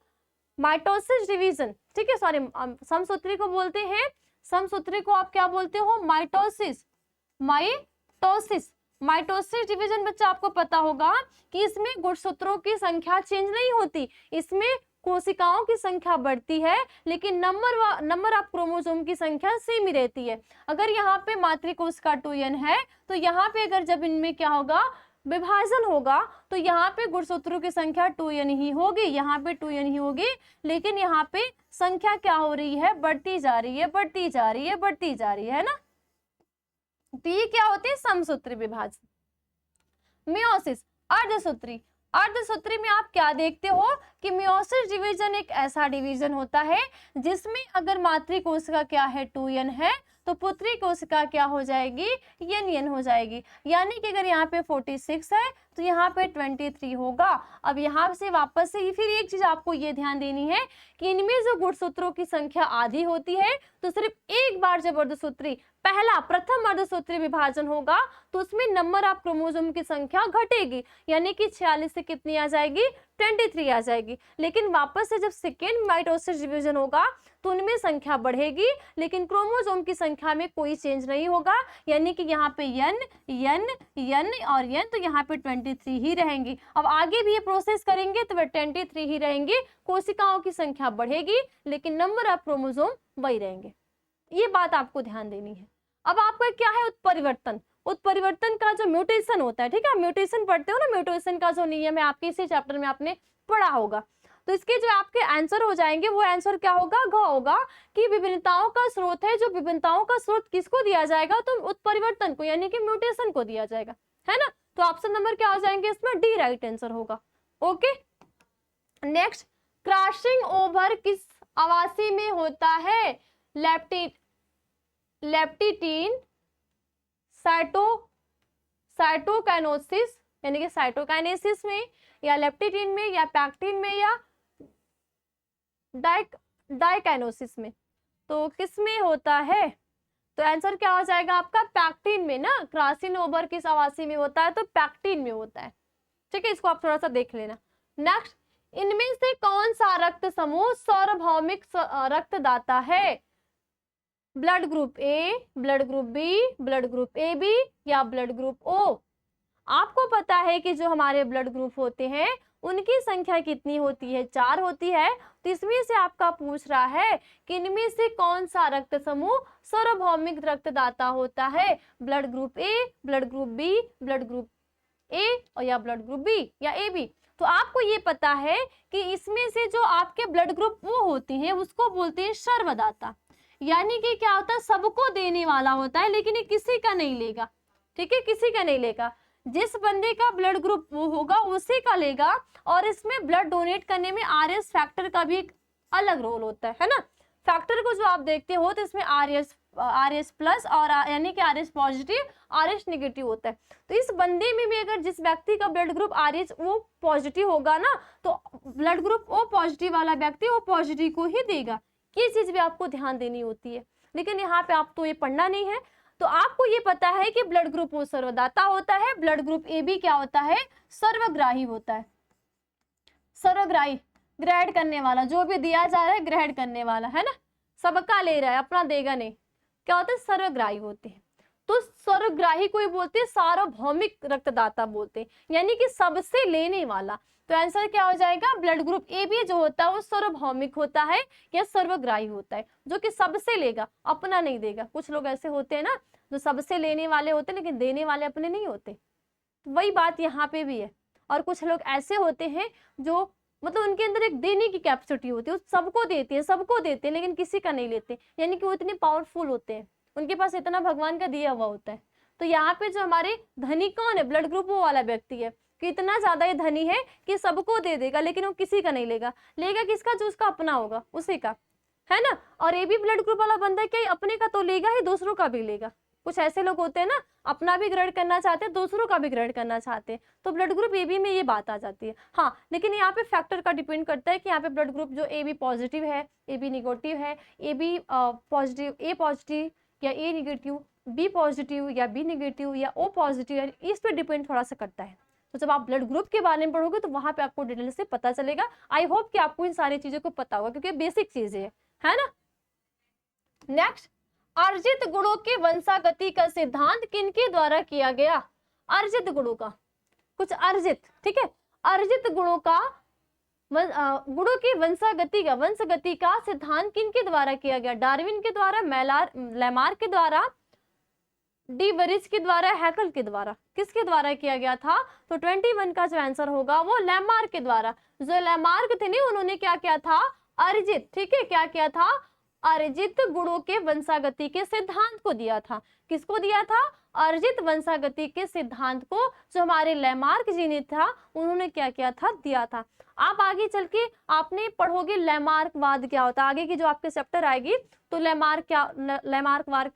माइटोसिस डिवीजन, ठीक है, सॉरी समसूत्री को बोलते हैं, समसूत्री को आप क्या बोलते हो, माइटोसिस डिवीजन। बच्चा आपको पता होगा कि इसमें गुणसूत्रों की संख्या चेंज नहीं होती, इसमें कोशिकाओं की संख्या बढ़ती है लेकिन नंबर ऑफ क्रोमोसोम की संख्या सेम ही रहती है। अगर यहाँ पे मातृकोशिका 2n है तो यहाँ पे अगर जब इनमें क्या होगा, विभाजन होगा, तो यहाँ पे गुणसूत्रों की संख्या 2n ही होगी, यहाँ पे 2n ही होगी, लेकिन यहाँ पे संख्या क्या हो रही है, बढ़ती जा रही है ना। तो ये क्या होते हैं, समसूत्री विभाजन। मेयोसिस, अर्धसूत्री में आप क्या देखते हो कि मेयोसिस डिवीजन एक ऐसा डिवीजन होता है जिसमें अगर मातृ कोशिका क्या है 2n है तो पुत्री कोशिका क्या हो जाएगी, n हो जाएगी, यानी कि अगर यहाँ पे 46 है तो यहाँ पे 23 होगा। अब यहाँ से वापस से फिर एक चीज आपको ये ध्यान देनी है कि इनमें जो गुणसूत्रों की संख्या आधी होती है तो सिर्फ एक बार जब अर्धसूत्री प्रथम अर्धसूत्री विभाजन होगा तो उसमें नंबर ऑफ क्रोमोसोम की संख्या घटेगी, यानी कि 46 से कितनी आ जाएगी, 23 आ जाएगी। लेकिन वापस से जब सेकेंड माइटोसिस डिवीजन होगा तो उनमें संख्या बढ़ेगी लेकिन क्रोमोसोम की संख्या में कोई चेंज नहीं होगा, यानी कि यहाँ पे n और n, तो यहाँ पे 23 ही रहेंगी। अब आगे भी ये प्रोसेस करेंगे तो वे 23 ही रहेंगे, कोशिकाओं की संख्या बढ़ेगी लेकिन नंबर ऑफ क्रोमोसोम वही रहेंगे। ये बात आपको ध्यान देनी है। अब आपका क्या है, उत्परिवर्तन का जो म्यूटेशन होता है, ठीक है, म्यूटेशन पढ़ते हो ना, म्यूटेशन का जो नियम है आपके इसी चैप्टर में आपने पढ़ा होगा, तो इसके जो आपके आंसर हो जाएंगे वो आंसर क्या होगा, घ होगा, कि विभिन्नताओं का स्रोत है, जो विभिन्नताओं का स्रोत किसको दिया जाएगा, तो उत्परिवर्तन को, यानी कि म्यूटेशन को दिया जाएगा, है ना। तो ऑप्शन नंबर क्या हो जाएंगे इसमें, डी राइट आंसर होगा। ओके। नेक्स्ट, क्रॉसिंग ओवर किस आवासी में होता है? लेप्टिटीन, साइटोकाइनेसिस यानी कि साइटोकाइनेसिस में, या लेप्टिटीन में, या पैक्टिन में, या डाइकाइनेसिस में। तो किस में होता है? तो आंसर क्या हो जाएगा आपका? पैक्टिन में ना। क्रॉसिंग ओवर किस आवासी में होता है? तो पैक्टिन में होता है। ठीक है, इसको आप थोड़ा सा देख लेना। नेक्स्ट, इनमें से कौन सा रक्त समूह सार्वभौमिक रक्तदाता है? Blood group A, blood group B, blood group A B, या ब्लड ग्रुप ओ? आपको पता है कि जो हमारे ब्लड ग्रुप होते हैं उनकी संख्या कितनी होती है? 4 होती है। तो इसमें से आपका पूछ रहा है कि इनमें से कौन सा रक्त समूह सार्वभौमिक रक्तदाता होता है? Blood group A, blood group B, blood group A, और या ब्लड ग्रुप बी, या ए बी। तो आपको ये पता है कि इसमें से जो आपके ब्लड ग्रुप वो होते हैं उसको बोलते हैं सर्वदाता। यानी कि क्या होता है? सबको देने वाला होता है, लेकिन ये किसी का नहीं लेगा। ठीक है, किसी का नहीं लेगा। जिस बंदे का ब्लड ग्रुप वो होगा उसी का लेगा। और इसमें ब्लड डोनेट करने में आरएस फैक्टर का भी एक अलग रोल होता है ना। फैक्टर को जो आप देखते हो तो इसमें आरएस प्लस और यानी कि आरएस पॉजिटिव, आरएस नेगेटिव होता है। तो इस बंदे में भी अगर जिस व्यक्ति का ब्लड ग्रुप आरएस वो पॉजिटिव होगा ना, तो ब्लड ग्रुप ओ पॉजिटिव वाला व्यक्ति वो पॉजिटिव को ही देगा। ये चीज भी आपको ध्यान देनी होती है, लेकिन यहाँ पे आप तो ये पढ़ना नहीं है। तो आपको ये पता है कि ब्लड ग्रुप ओ सर्वदाता होता है, ब्लड ग्रुप ए बी क्या होता है? सर्वग्राही होता है। सर्वग्राही, ग्रहण करने वाला, जो भी दिया जा रहा है ग्रहण करने वाला है ना, सबका ले रहा है, अपना देगा नहीं। क्या होता है? सर्वग्राही होते हैं। तो सर्वग्राही को ही बोलते हैं सार्वभौमिक रक्तदाता बोलते हैं, यानी कि सबसे लेने वाला। तो आंसर क्या हो जाएगा? ब्लड ग्रुप ए बी जो होता है वो सार्वभौमिक होता है या सर्वग्राही होता है, जो कि सबसे लेगा, अपना नहीं देगा। कुछ लोग ऐसे होते हैं ना जो सबसे लेने वाले होते हैं लेकिन देने वाले अपने नहीं होते। तो वही बात यहाँ पे भी है। और कुछ लोग ऐसे होते हैं जो मतलब उनके अंदर एक देने की कैपेसिटी होती है, वो सबको देते हैं लेकिन किसी का नहीं लेते, यानी कि वो इतने पावरफुल होते हैं, उनके पास इतना भगवान का दिया हुआ होता है। तो यहाँ पे जो हमारे धनी कौन है? ब्लड ग्रुप वो वाला व्यक्ति है कि इतना ज्यादा ये धनी है कि सबको दे देगा, लेकिन वो किसी का नहीं लेगा। लेगा किसका? जो उसका अपना होगा उसी का, है ना। और ये भी ब्लड ग्रुप वाला बंदा क्या अपने का तो लेगा ही, दूसरों का भी लेगा। कुछ ऐसे लोग होते हैं ना, अपना भी ग्रहण करना चाहते हैं, दूसरों का भी ग्रहण करना चाहते हैं। तो ब्लड ग्रुप ए बी में ये बात आ जाती है। हाँ, लेकिन यहाँ पे फैक्टर का डिपेंड करता है कि यहाँ पे ब्लड ग्रुप जो ए बी पॉजिटिव है, ए बी निगेटिव है, A B positive, A positive या ए निगेटिव, बी पॉजिटिव या बी निगेटिव, या ओ पॉजिटिव, इस पे डिपेंड थोड़ा सा करता है। तो जब आप ब्लड ग्रुप के बारे में पढ़ोगे तो वहां पे आपको डिटेल से पता चलेगा। आई होप कि आपको इन सारी चीजों को पता होगा, क्योंकि बेसिक चीजें है ना। नेक्स्ट, अर्जित गुणों की वंशागति का सिद्धांत किनके द्वारा किया गया? अर्जित गुणों का, कुछ अर्जित, ठीक है, अर्जित गुणों का गुणों की वंशगति का सिद्धांत किनके द्वारा किया गया? डार्विन के द्वारा, लेमार्क के द्वारा, डी वरिज के द्वारा, हैकल के द्वारा? किसके द्वारा किया गया था? तो 21 का जो आंसर होगा वो लेमार्क के द्वारा। जो लेमार्क थे ना, उन्होंने क्या किया था? अर्जित, ठीक है, क्या किया था? अर्जित गुणों के वंशागति के सिद्धांत को दिया था। किसको दिया था? अर्जित वंशागति के सिद्धांत को जो हमारे लेमार्क जी ने था, उन्होंने क्या किया था? दिया था। आप आगे चल के आपने पढ़ोगे लेमार्कवाद क्या होता है, आगे की जो आपके चैप्टर आएगी तो लेमार्कवाद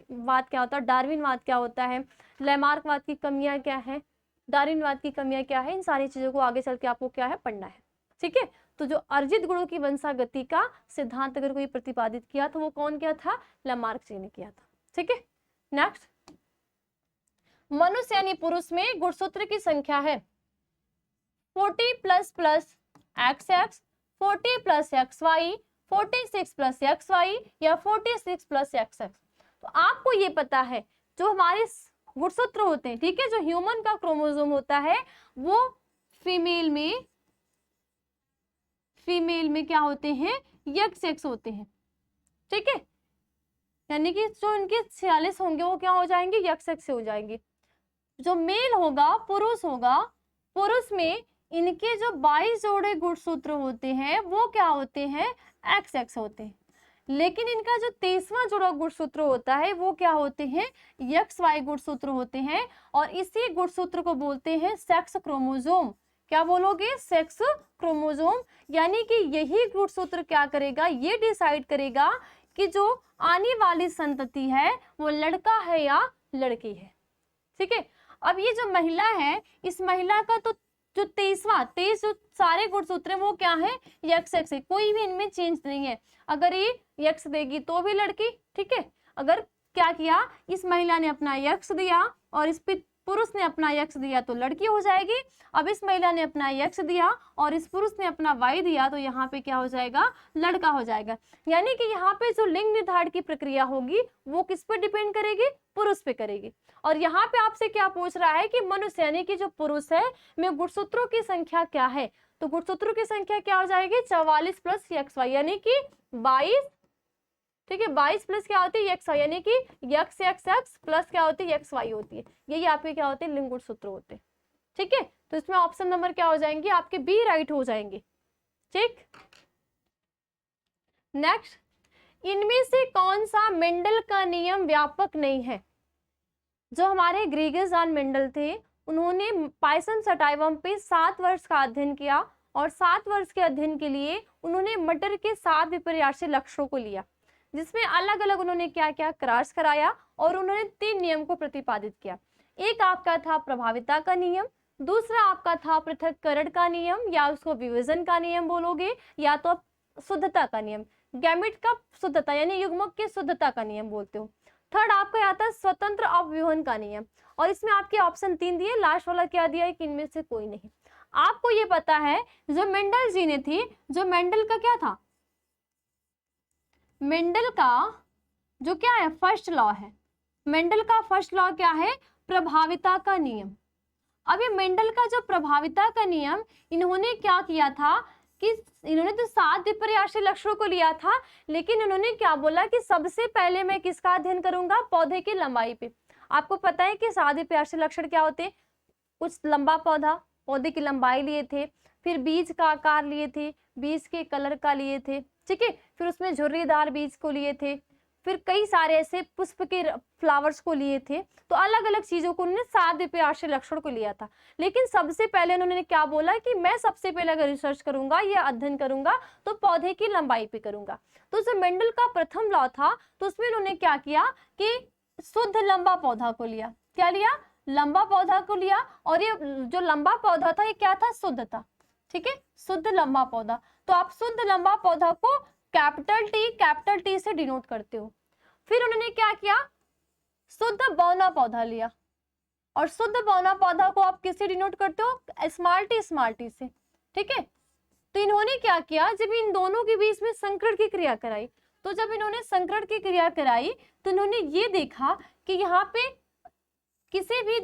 क्या होता है, डार्विनवाद क्या होता है, लेमार्कवाद की कमियां क्या है, डार्विनवाद की कमियां क्या है, इन सारी चीजों को आगे चल के आपको क्या है पढ़ना है। ठीक है, तो जो अर्जित गुणों की वंशागति का सिद्धांत अगर कोई प्रतिपादित किया तो वो कौन किया था? लेमार्क जी ने किया था। ठीक है, नेक्स्ट, मनुष्य यानी पुरुष में गुणसूत्र की संख्या है 40 plus XX, 40 plus XY, 46 plus XY, या 46 प्लस XX। तो आपको ये पता है जो हमारे गुणसूत्र होते हैं, ठीक है, जो ह्यूमन का क्रोमोसोम होता है वो फीमेल में क्या होते हैं? XX होते हैं। ठीक है, यानी कि जो इनके 46 होंगे वो क्या हो जाएंगे? XX से हो जाएंगे। जो मेल होगा, पुरुष में इनके जो 22 जोड़े गुणसूत्र होते हैं वो क्या होते हैं? XX होते हैं। लेकिन इनका जो 23वां जोड़ा गुणसूत्र होता है वो क्या होते हैं? XY गुणसूत्र होते हैं। और इसी गुणसूत्र को बोलते हैं सेक्स क्रोमोसोम। क्या बोलोगे, सेक्स क्रोमोसोम। यानी कि यही गुणसूत्र क्या करेगा, ये डिसाइड करेगा कि जो आने वाली संतति है वो लड़का है या लड़की है। ठीक है, अब ये जो महिला है, इस महिला का तो जो 23 जो सारे गुणसूत्र हैं वो क्या है, यक्स एक्स है, कोई भी इनमें चेंज नहीं है। अगर ये यक्स देगी तो भी लड़की, ठीक है, अगर क्या किया, इस महिला ने अपना यक्स दिया और इस पुरुष ने अपना यक्स दिया तो लड़की हो जाएगी। अब इस महिला ने अपना यक्स दिया और इस पुरुष ने अपना वाई दिया तो यहाँ पे क्या हो जाएगा, लड़का हो जाएगा। यानी कि यहाँ पे जो लिंग निर्धारण की प्रक्रिया होगी वो किस पे डिपेंड करेगी, पुरुष पे करेगी। और यहाँ पे आपसे क्या पूछ रहा है कि मनुष्य यानी कि जो पुरुष है में गुणसूत्रों की संख्या क्या है, तो गुणसूत्रों की संख्या क्या हो जाएगी, 44 प्लस एक्स वाई यानी कि 22। ठीक है, 22 प्लस क्या होती है, एक्स वाई, यानी कि यक्स एक्स एक्स प्लस क्या होती है, एक्स वाई होती है। यही आपके क्या होते हैं, लिंग गुणसूत्र होते हैं। ठीक है, तो इसमें ऑप्शन नंबर क्या हो जाएंगे आपके, बी राइट हो जाएंगे। ठीक, नेक्स्ट, इनमें से कौन सा मेंडल का नियम व्यापक नहीं है। जो हमारे ग्रीगस और मेंडल थे, उन्होंने पाइसम सटाइवम पे 7 वर्ष का अध्ययन किया और 7 वर्ष के अध्ययन के लिए उन्होंने मटर के 7 विपर्यासी लक्षणों को लिया, जिसमें अलग अलग उन्होंने क्या क्या क्रॉस कराया और उन्होंने 3 नियम को प्रतिपादित किया। एक आपका था प्रभाविता का नियम, दूसरा आपका था पृथक्करण का नियम या उसको विभाजन का नियम बोलोगे, या तो शुद्धता का नियम, गैमेट का शुद्धता यानी युग्मक के शुद्धता का नियम बोलते हो। थर्ड आपका आता है स्वतंत्र अपव्यूहन का नियम, और इसमें आपके ऑप्शन 3 दिए, लास्ट वाला क्या दिया है कि इनमें से कोई नहीं। आपको ये पता है जो मेंडल जी ने थी, जो मेंडल का क्या था, मेंडल का जो क्या है फर्स्ट लॉ है, मेंडल का फर्स्ट लॉ क्या है, प्रभाविता का नियम। अब ये मेंडल का जो प्रभाविता का नियम, इन्होंने क्या किया था कि इन्होंने तो 7 विपर्यासी लक्षणों को लिया था, लेकिन इन्होंने क्या बोला कि सबसे पहले मैं किसका अध्ययन करूंगा, पौधे की लंबाई पे। आपको पता है कि 7 विपर्यासी लक्षण क्या होते हैं, कुछ लंबा पौधा, पौधे की लंबाई लिए थे, फिर बीज का आकार लिए थे, बीज के कलर का लिए थे, ठीक है, फिर उसमें झुर्रीदार बीज को लिए थे, फिर कई सारे ऐसे पुष्प के फ्लावर्स को लिए थे। तो अलग अलग चीजों को उन्होंने 7 विपर्यासी लक्षण को लिया था, लेकिन सबसे पहले उन्होंने क्या बोला कि मैं सबसे पहले अगर रिसर्च करूंगा या अध्ययन करूंगा तो पौधे की लंबाई पे करूंगा। तो जो मेंडल का प्रथम लॉ था, तो उसमें उन्होंने क्या किया कि शुद्ध लंबा पौधा को लिया, क्या लिया, लंबा पौधा को लिया, और ये जो लंबा पौधा था ये क्या था, शुद्ध था। ठीक है, शुद्ध लंबा पौधा, तो आप शुद्ध लंबा पौधा को कैपिटल टी से डिनोट करते हो। फिर उन्होंने क्या किया, शुद्ध बौना पौधा लिया, और शुद्ध बौना पौधा को आप किससे डिनोट करते हो, स्मॉल टी से। ठीक है, तो इन्होंने क्या किया, जब इन दोनों के बीच में संकरण की क्रिया कराई, तो जब इन्होंने संकरण की क्रिया कराई तो इन्होंने ये देखा कि यहाँ पे किसी भी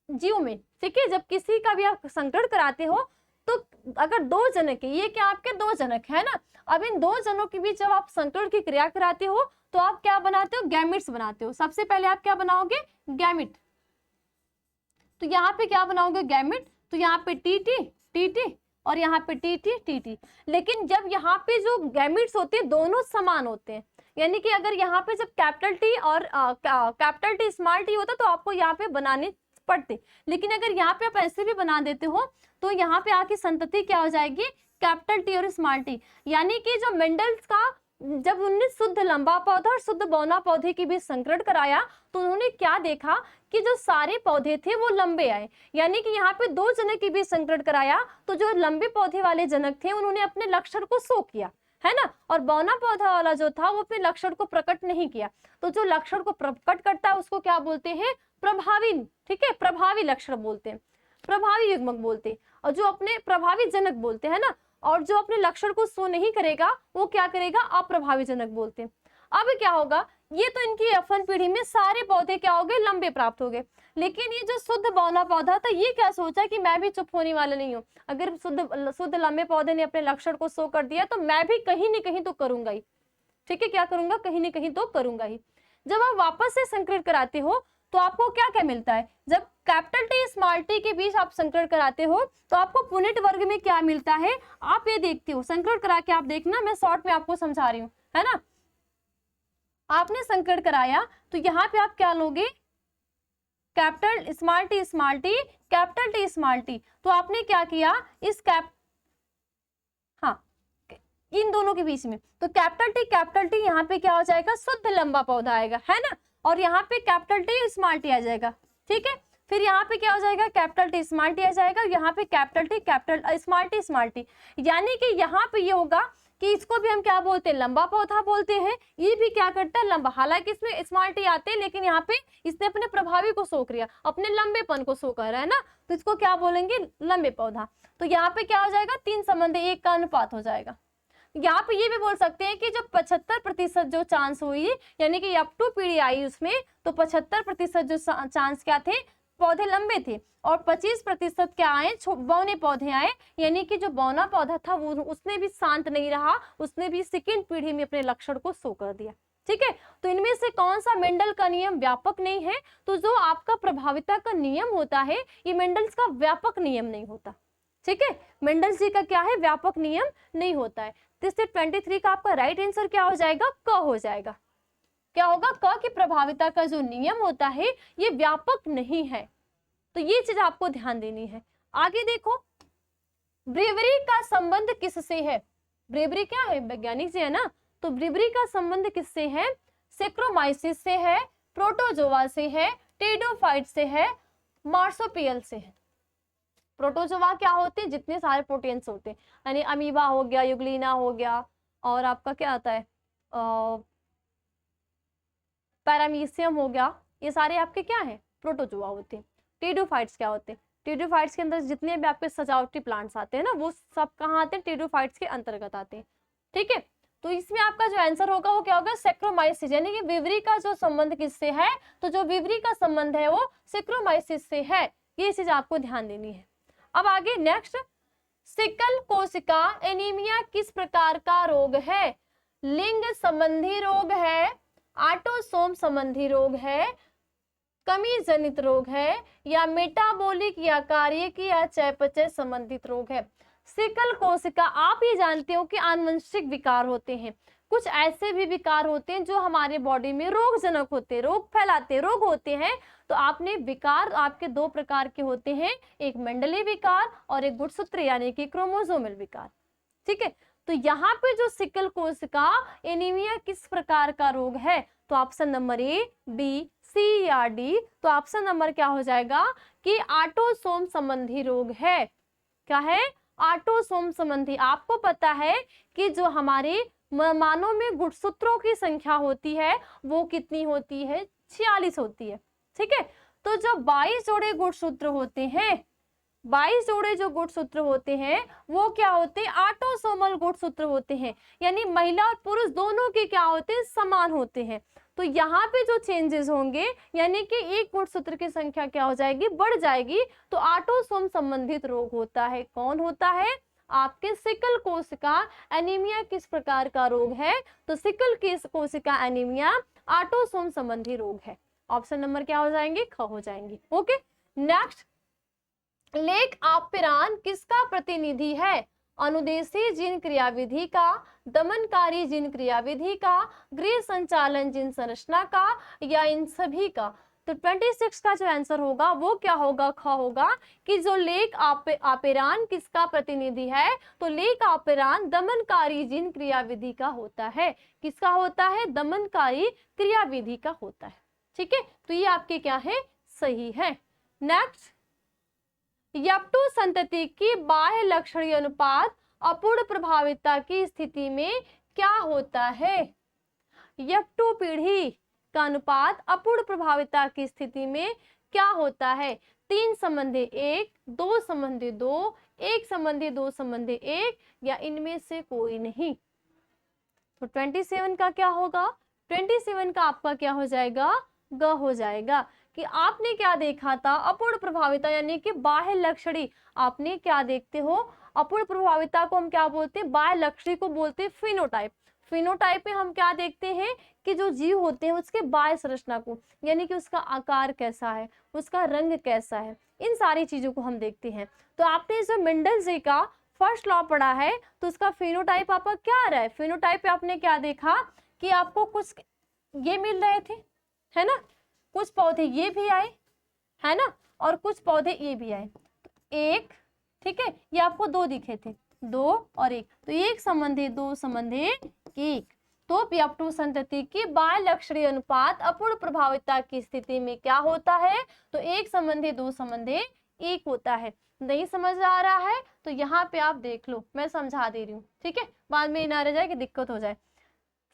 जीव में, ठीक है, जब किसी का भी आप संकरण कराते हो तो अगर 2 जनक है, ये क्या आपके 2 जनक है ना, अब इन 2 जनों के बीच जब आप संकरण की क्रिया कराते हो तो आप क्या बनाते हो, गैमिट्स बनाते हो। सबसे पहले आप क्या बनाओगे, गैमिट, तो यहाँ पे क्या बनाओगे, गैमिट, तो यहाँ पे टी और यहाँ पे टी। लेकिन जब यहाँ पे जो गैमिट्स होते हैं दोनों समान होते हैं, यानी कि अगर यहाँ पे जब कैपिटल टी और कैपिटल टी स्मॉल टी होता तो आपको यहाँ पे बनाने पड़ते, लेकिन अगर यहाँ पे आप ऐसे भी बना देते हो तो यहाँ पे आके संतति क्या हो जाएगी, कैपिटल टी और स्मॉल टी। यानी कि जो मेंडल का जब उन्होंने शुद्ध लंबा पौधा और शुद्ध बौना पौधे के बीच संकरण कराया तो उन्होंने क्या देखा कि जो सारे पौधे थे वो लंबे आए, यानी कि यहाँ पे 2 जनक के बीच संकरण कराया तो जो लंबे पौधे वाले जनक थे उन्होंने अपने लक्षण को शो किया, है ना, और बौना पौधा वाला जो था वो अपने लक्षण को प्रकट नहीं किया। तो जो लक्षण को प्रकट करता है उसको क्या बोलते हैं, प्रभावी, ठीक है, प्रभावी लक्षण बोलते हैं, प्रभावी युग्मक बोलते हैं, और जो अपने प्रभावी जनक बोलते हैं ना, और जो अपने लक्षण को शो नहीं करेगा वो क्या करेगा, अप्रभावी जनक बोलते हैं। अब क्या होगा, ये तो इनकी F1 पीढ़ी में सारे पौधे क्या हो गए, लंबे प्राप्त हो गए, लेकिन ये जो शुद्ध बौना पौधा था ये क्या सोचा कि मैं भी चुप होने वाला नहीं हूँ, अगर शुद्ध लंबे पौधे ने अपने लक्षण को शो कर दिया तो मैं भी कहीं न कहीं तो करूंगा ही। ठीक है, क्या करूंगा, कहीं न कहीं तो करूंगा ही। जब आप वापस से संकरण कराते हो तो आपको क्या क्या मिलता है, जब कैपिटल टी स्मॉल टी के बीच आप संकरण कराते हो तो आपको पुनेट वर्ग में क्या मिलता है, आप ये देखते हो, संकरण करा के आप देखना, मैं शॉर्ट में आपको समझा रही हूँ, है ना। आपने संकरण कराया तो यहाँ पे आप क्या लोगे, capital small T capital T small T. तो आपने क्या किया इस हाँ इन दोनों के बीच में, तो कैपिटल टी यहाँ पे क्या हो जाएगा, शुद्ध लंबा पौधा आएगा, है ना, और यहाँ पे कैपिटल टी स्मॉल टी आ जाएगा, ठीक है। फिर यहाँ पे क्या हो जाएगा, कैपिटल टी स्मॉल टी आ जाएगा, यहाँ पे capital T capital small T, यानी कि यहाँ पे ये होगा कि इसको भी हम क्या बोलते हैं, लंबा पौधा बोलते हैं। ये भी क्या करता है, लंबा, हालांकि इसमें स्मॉल टी आते हैं, लेकिन यहाँ पे इसने अपने प्रभावी को शो किया, अपने लंबेपन को शो कर रहा है ना, तो इसको क्या बोलेंगे, लंबे पौधा। तो यहाँ पे क्या हो जाएगा, 3 संबंध 1 का अनुपात हो जाएगा। यहाँ पे ये भी बोल सकते हैं कि जब 75% जो चांस हुई, यानी कि अप टू पीढ़ी आई उसमें, तो 75% जो चांस क्या थे, पौधे लंबे थे, और 25% क्या आए, बौने पौधे आए, यानी कि जो बौना पौधा था वो उसने भी शांत नहीं रहा, उसने भी सेकेंड पीढ़ी में अपने लक्षण को शो कर दिया, ठीक है। तो इनमें से कौन सा मेंडल का नियम व्यापक नहीं है, तो जो आपका प्रभाविता का नियम होता है ये मेंडल्स का व्यापक नियम नहीं होता, ठीक है, मेंडल जी का क्या है, व्यापक नियम नहीं होता है। तो इससे 23 का आपका राइट आंसर क्या हो जाएगा, क हो जाएगा। क्या होगा, क की प्रभाविता का जो नियम होता है ये व्यापक नहीं है, तो ये चीज आपको ध्यान देनी है। आगे देखो, ब्रेवरी का संबंध किससे है, ब्रेवरी क्या है, वैज्ञानिक से है ना, तो ब्रेवरी का संबंध किससे है, सेक्रोमाइसिस से है, प्रोटोजोआ से है, टेरिडोफाइट से है, मार्सोपियल से है। प्रोटोजोआ क्या होते हैं, जितने सारे प्रोटीन्स होते हैं, यानी अमीबा हो गया, यूग्लिना हो गया, और आपका क्या आता है, पैरामीशियम हो गया, ये सारे आपके क्या है, प्रोटोजोआ होते हैं। टेरिडोफाइट्स क्या होते हैं, टेरिडोफाइट्स के अंदर जितने भी आपके सजावटी प्लांट्स आते हैं ना, वो सब कहाँ आते हैं, टेरिडोफाइट्स के अंतर्गत आते हैं, ठीक है। तो इसमें आपका जो आंसर होगा वो क्या होगा, सेक्रोमाइसिस, यानी कि विवरी का जो संबंध किससे है, तो जो विवरी का संबंध है वो सेक्रोमाइसिस से है, ये चीज आपको ध्यान देनी है। अब आगे नेक्स्ट, सिकल कोशिका एनीमिया किस प्रकार का रोग है, लिंग संबंधी रोग है, ऑटोसोम संबंधी रोग है, कमी जनित रोग है, या मेटाबॉलिक या कार्यिक या चयापचय संबंधित रोग है। सिकल कोशिका, आप ये जानते हो कि आनुवंशिक विकार होते हैं, कुछ ऐसे भी विकार होते हैं जो हमारे बॉडी में रोगजनक होते हैं, रोग फैलाते, रोग होते हैं। तो आपने विकार आपके 2 प्रकार के होते हैं, एक मेंडलीय विकार और एक गुणसूत्र यानी कि क्रोमोसोमल विकार, ठीक है। तो यहाँ पे जो सिकल कोशिका एनीमिया किस प्रकार का रोग है, तो ऑप्शन नंबर ए, बी, सी या डी, तो ऑप्शन नंबर क्या हो जाएगा कि ऑटोसोम संबंधी रोग है। क्या है, ऑटोसोम संबंधी। आपको पता है कि जो हमारे मानव में गुणसूत्रों की संख्या होती है वो कितनी होती है, 46 होती है, ठीक है। तो जो 22 जोड़े गुणसूत्र होते हैं, 22 जोड़े जो गुणसूत्र होते हैं वो क्या होते हैं, ऑटोसोमल गुणसूत्र होते हैं, यानी महिला और पुरुष दोनों के क्या होते हैं, समान होते हैं। तो यहाँ पे जो चेंजेस होंगे, यानी कि एक गुणसूत्र की संख्या क्या हो जाएगी, बढ़ जाएगी, तो ऑटोसोम संबंधित रोग होता है। कौन होता है, आपके सिकल कोशिका एनीमिया किस प्रकार का रोग है, तो सिकल कोशिका एनीमिया ऑटोसोम संबंधी रोग है। ऑप्शन नंबर क्या हो जाएंगे, ख हो जाएंगे। ओके, नेक्स्ट, लेक ऑपेरान किसका प्रतिनिधि है, अनुदेशी जीन क्रियाविधि का, दमनकारी जीन क्रियाविधि का, गृह संचालन जीन संरचना का, या इन सभी का। तो 26 का जो आंसर होगा वो क्या होगा, ख होगा, कि जो लेक ऑपेरान किसका प्रतिनिधि है, तो लेक ऑपेरान दमनकारी जीन क्रियाविधि का होता है। किसका होता है, दमनकारी क्रियाविधि का होता है, ठीक है। तो ये आपके क्या है, सही है। नेक्स्ट, यप्टू संतति की बाह्य लक्षणीय अनुपात अपूर्ण प्रभाविता की स्थिति में क्या होता है, यप्टू पीढ़ी का अनुपात अपूर्ण प्रभाविता की स्थिति में क्या होता है, 3 संबंधी 1, 2 संबंधी 2, 1 संबंधी 2 संबंधी 1, या इनमें से कोई नहीं। तो 27 का क्या होगा, 27 का आपका क्या हो जाएगा, ग हो जाएगा। कि आपने क्या देखा था, अपूर्ण प्रभाविता यानी कि बाह्य लक्षणी। आपने क्या देखते हो, अपूर्ण प्रभाविता को हम क्या बोलते हैं, बाह्य लक्षणी को बोलते हैं फिनोटाइप। फिनोटाइप में हम क्या देखते हैं कि जो जीव होते हैं उसके बाह्य संरचना को, यानी कि उसका आकार कैसा है, उसका रंग कैसा है, इन सारी चीजों को हम देखते हैं। तो आपने जो मेंडल जी का फर्स्ट लॉ पढ़ा है, तो उसका फिनोटाइप आपका क्या आ रहा है, फिनोटाइप पे आपने क्या देखा कि आपको कुछ ये मिल रहे थे, है ना, कुछ पौधे ये भी आए, है ना, और कुछ पौधे ये भी आए, तो एक, ठीक है, ये आपको दो दिखे थे, दो और एक, तो एक संबंधी दो संबंधी एक। तो P2 संतति की बाह्य लक्षणीय अनुपात अपूर्ण प्रभाविता की स्थिति में क्या होता है, तो एक संबंधी दो संबंधी एक होता है। नहीं समझ आ रहा है तो यहाँ पे आप देख लो, मैं समझा दे रही हूँ, ठीक है, बाद में ना रह जाए कि दिक्कत हो जाए।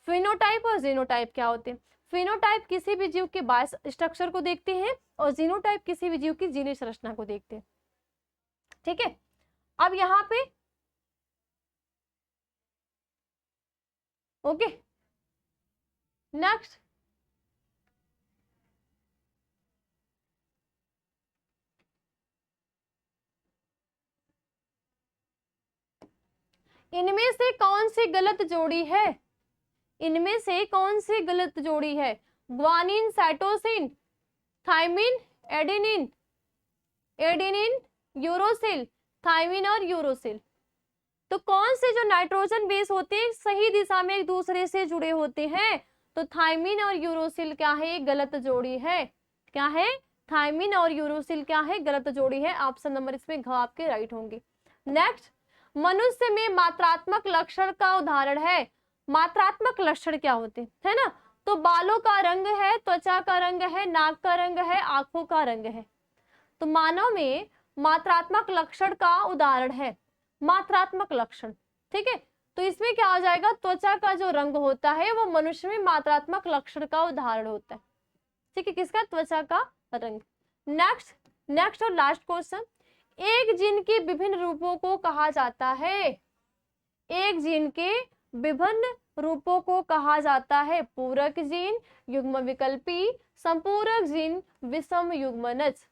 फिनोटाइप और जीनोटाइप क्या होते हैं? फिनोटाइप किसी भी जीव के बाह्य स्ट्रक्चर को देखते हैं और जीनोटाइप किसी भी जीव की जीन संरचना को देखते हैं, ठीक है। अब यहाँ पे ओके, नेक्स्ट इनमें से कौन सी गलत जोड़ी है? इनमें से कौन सी गलत जोड़ी है? Guanine cytosine, thymine adenine, adenine uracil, thymine और यूरोसिल। तो कौन से जो नाइट्रोजन बेस होते हैं सही दिशा में एक दूसरे से जुड़े होते हैं, तो थाइमिन और यूरोसिल क्या है? गलत जोड़ी है। क्या है? थाइमिन और यूरोसिल क्या है? गलत जोड़ी है। ऑप्शन नंबर इसमें घ आपके राइट होंगे। नेक्स्ट, मनुष्य में मात्रात्मक लक्षण का उदाहरण है। मात्रात्मक लक्षण क्या होते है ना, तो बालों का रंग है, त्वचा का रंग है, नाक का रंग है, आंखों का रंग है। तो मानव में मात्रात्मक लक्षण का उदाहरण है मात्रात्मक लक्षण, ठीक है। तो इसमें क्या हो जाएगा, त्वचा का जो रंग होता है वो मनुष्य में मात्रात्मक लक्षण का उदाहरण होता है, ठीक है, किसका? त्वचा का रंग। नेक्स्ट और लास्ट क्वेश्चन, एक जीन के विभिन्न रूपों को कहा जाता है। एक जीन के विभिन्न रूपों को कहा जाता है पूरक जीन, युग्म विकल्पी, संपूरक जीन, विषम युग्मनज।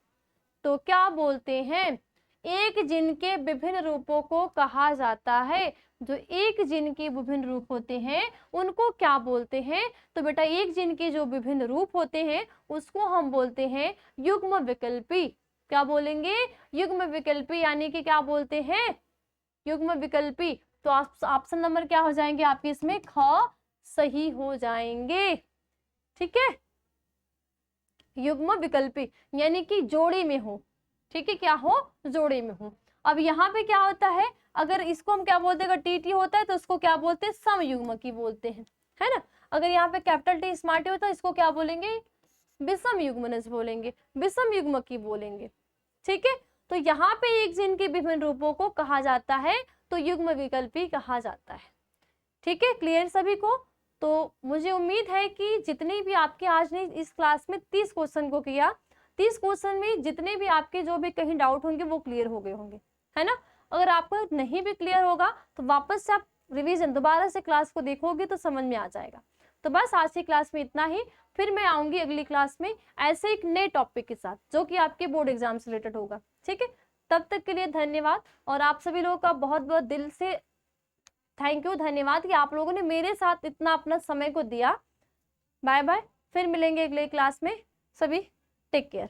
तो क्या बोलते हैं? एक जीन के विभिन्न रूपों को कहा जाता है। जो एक जीन के विभिन्न रूप होते हैं उनको क्या बोलते हैं? तो बेटा एक जीन के जो विभिन्न रूप होते हैं उसको हम बोलते हैं युग्म विकल्पी। क्या बोलेंगे? युग्म विकल्पी, यानी कि क्या बोलते हैं? युग्म विकल्पी। तो ऑप्शन नंबर क्या हो जाएंगे आपके इसमें? ख सही हो जाएंगे, ठीक है। युग्म विकल्पी यानी कि जोड़ी में हो, ठीक है, क्या हो? जोड़े में हो। अब यहाँ पे क्या होता है, अगर इसको हम क्या बोलते हैं, अगर टी होता है तो उसको क्या बोलते हैं? समयुग्म की बोलते हैं, है ना। अगर यहाँ पे कैपिटल टी स्मॉल टी होता है इसको क्या बोलेंगे? विषम युग्मनज बोलेंगे, विषम युग्म की बोलेंगे, ठीक है। तो यहाँ पे एक जीन के विभिन्न रूपों को कहा जाता है तो युग्म विकल्पी कहा जाता है, ठीक है। क्लियर सभी को? तो मुझे उम्मीद है कि जितने भी आपके आज ने इस क्लास में 30 क्वेश्चन को किया, 30 क्वेश्चन में जितने भी आपके जो भी कहीं डाउट होंगे वो क्लियर हो गए होंगे, है ना। अगर आपको नहीं भी क्लियर होगा तो वापस से आप रिवीजन दोबारा से क्लास को देखोगे तो समझ में आ जाएगा। तो बस आज की क्लास में इतना ही, फिर मैं आऊंगी अगली क्लास में ऐसे एक नए टॉपिक के साथ जो कि आपके बोर्ड एग्जाम से रिलेटेड होगा, ठीक है। तब तक के लिए धन्यवाद, और आप सभी लोगों का बहुत बहुत दिल से थैंक यू, धन्यवाद कि आप लोगों ने मेरे साथ इतना अपना समय को दिया। बाय बाय, फिर मिलेंगे अगले क्लास में। सभी टेक केयर।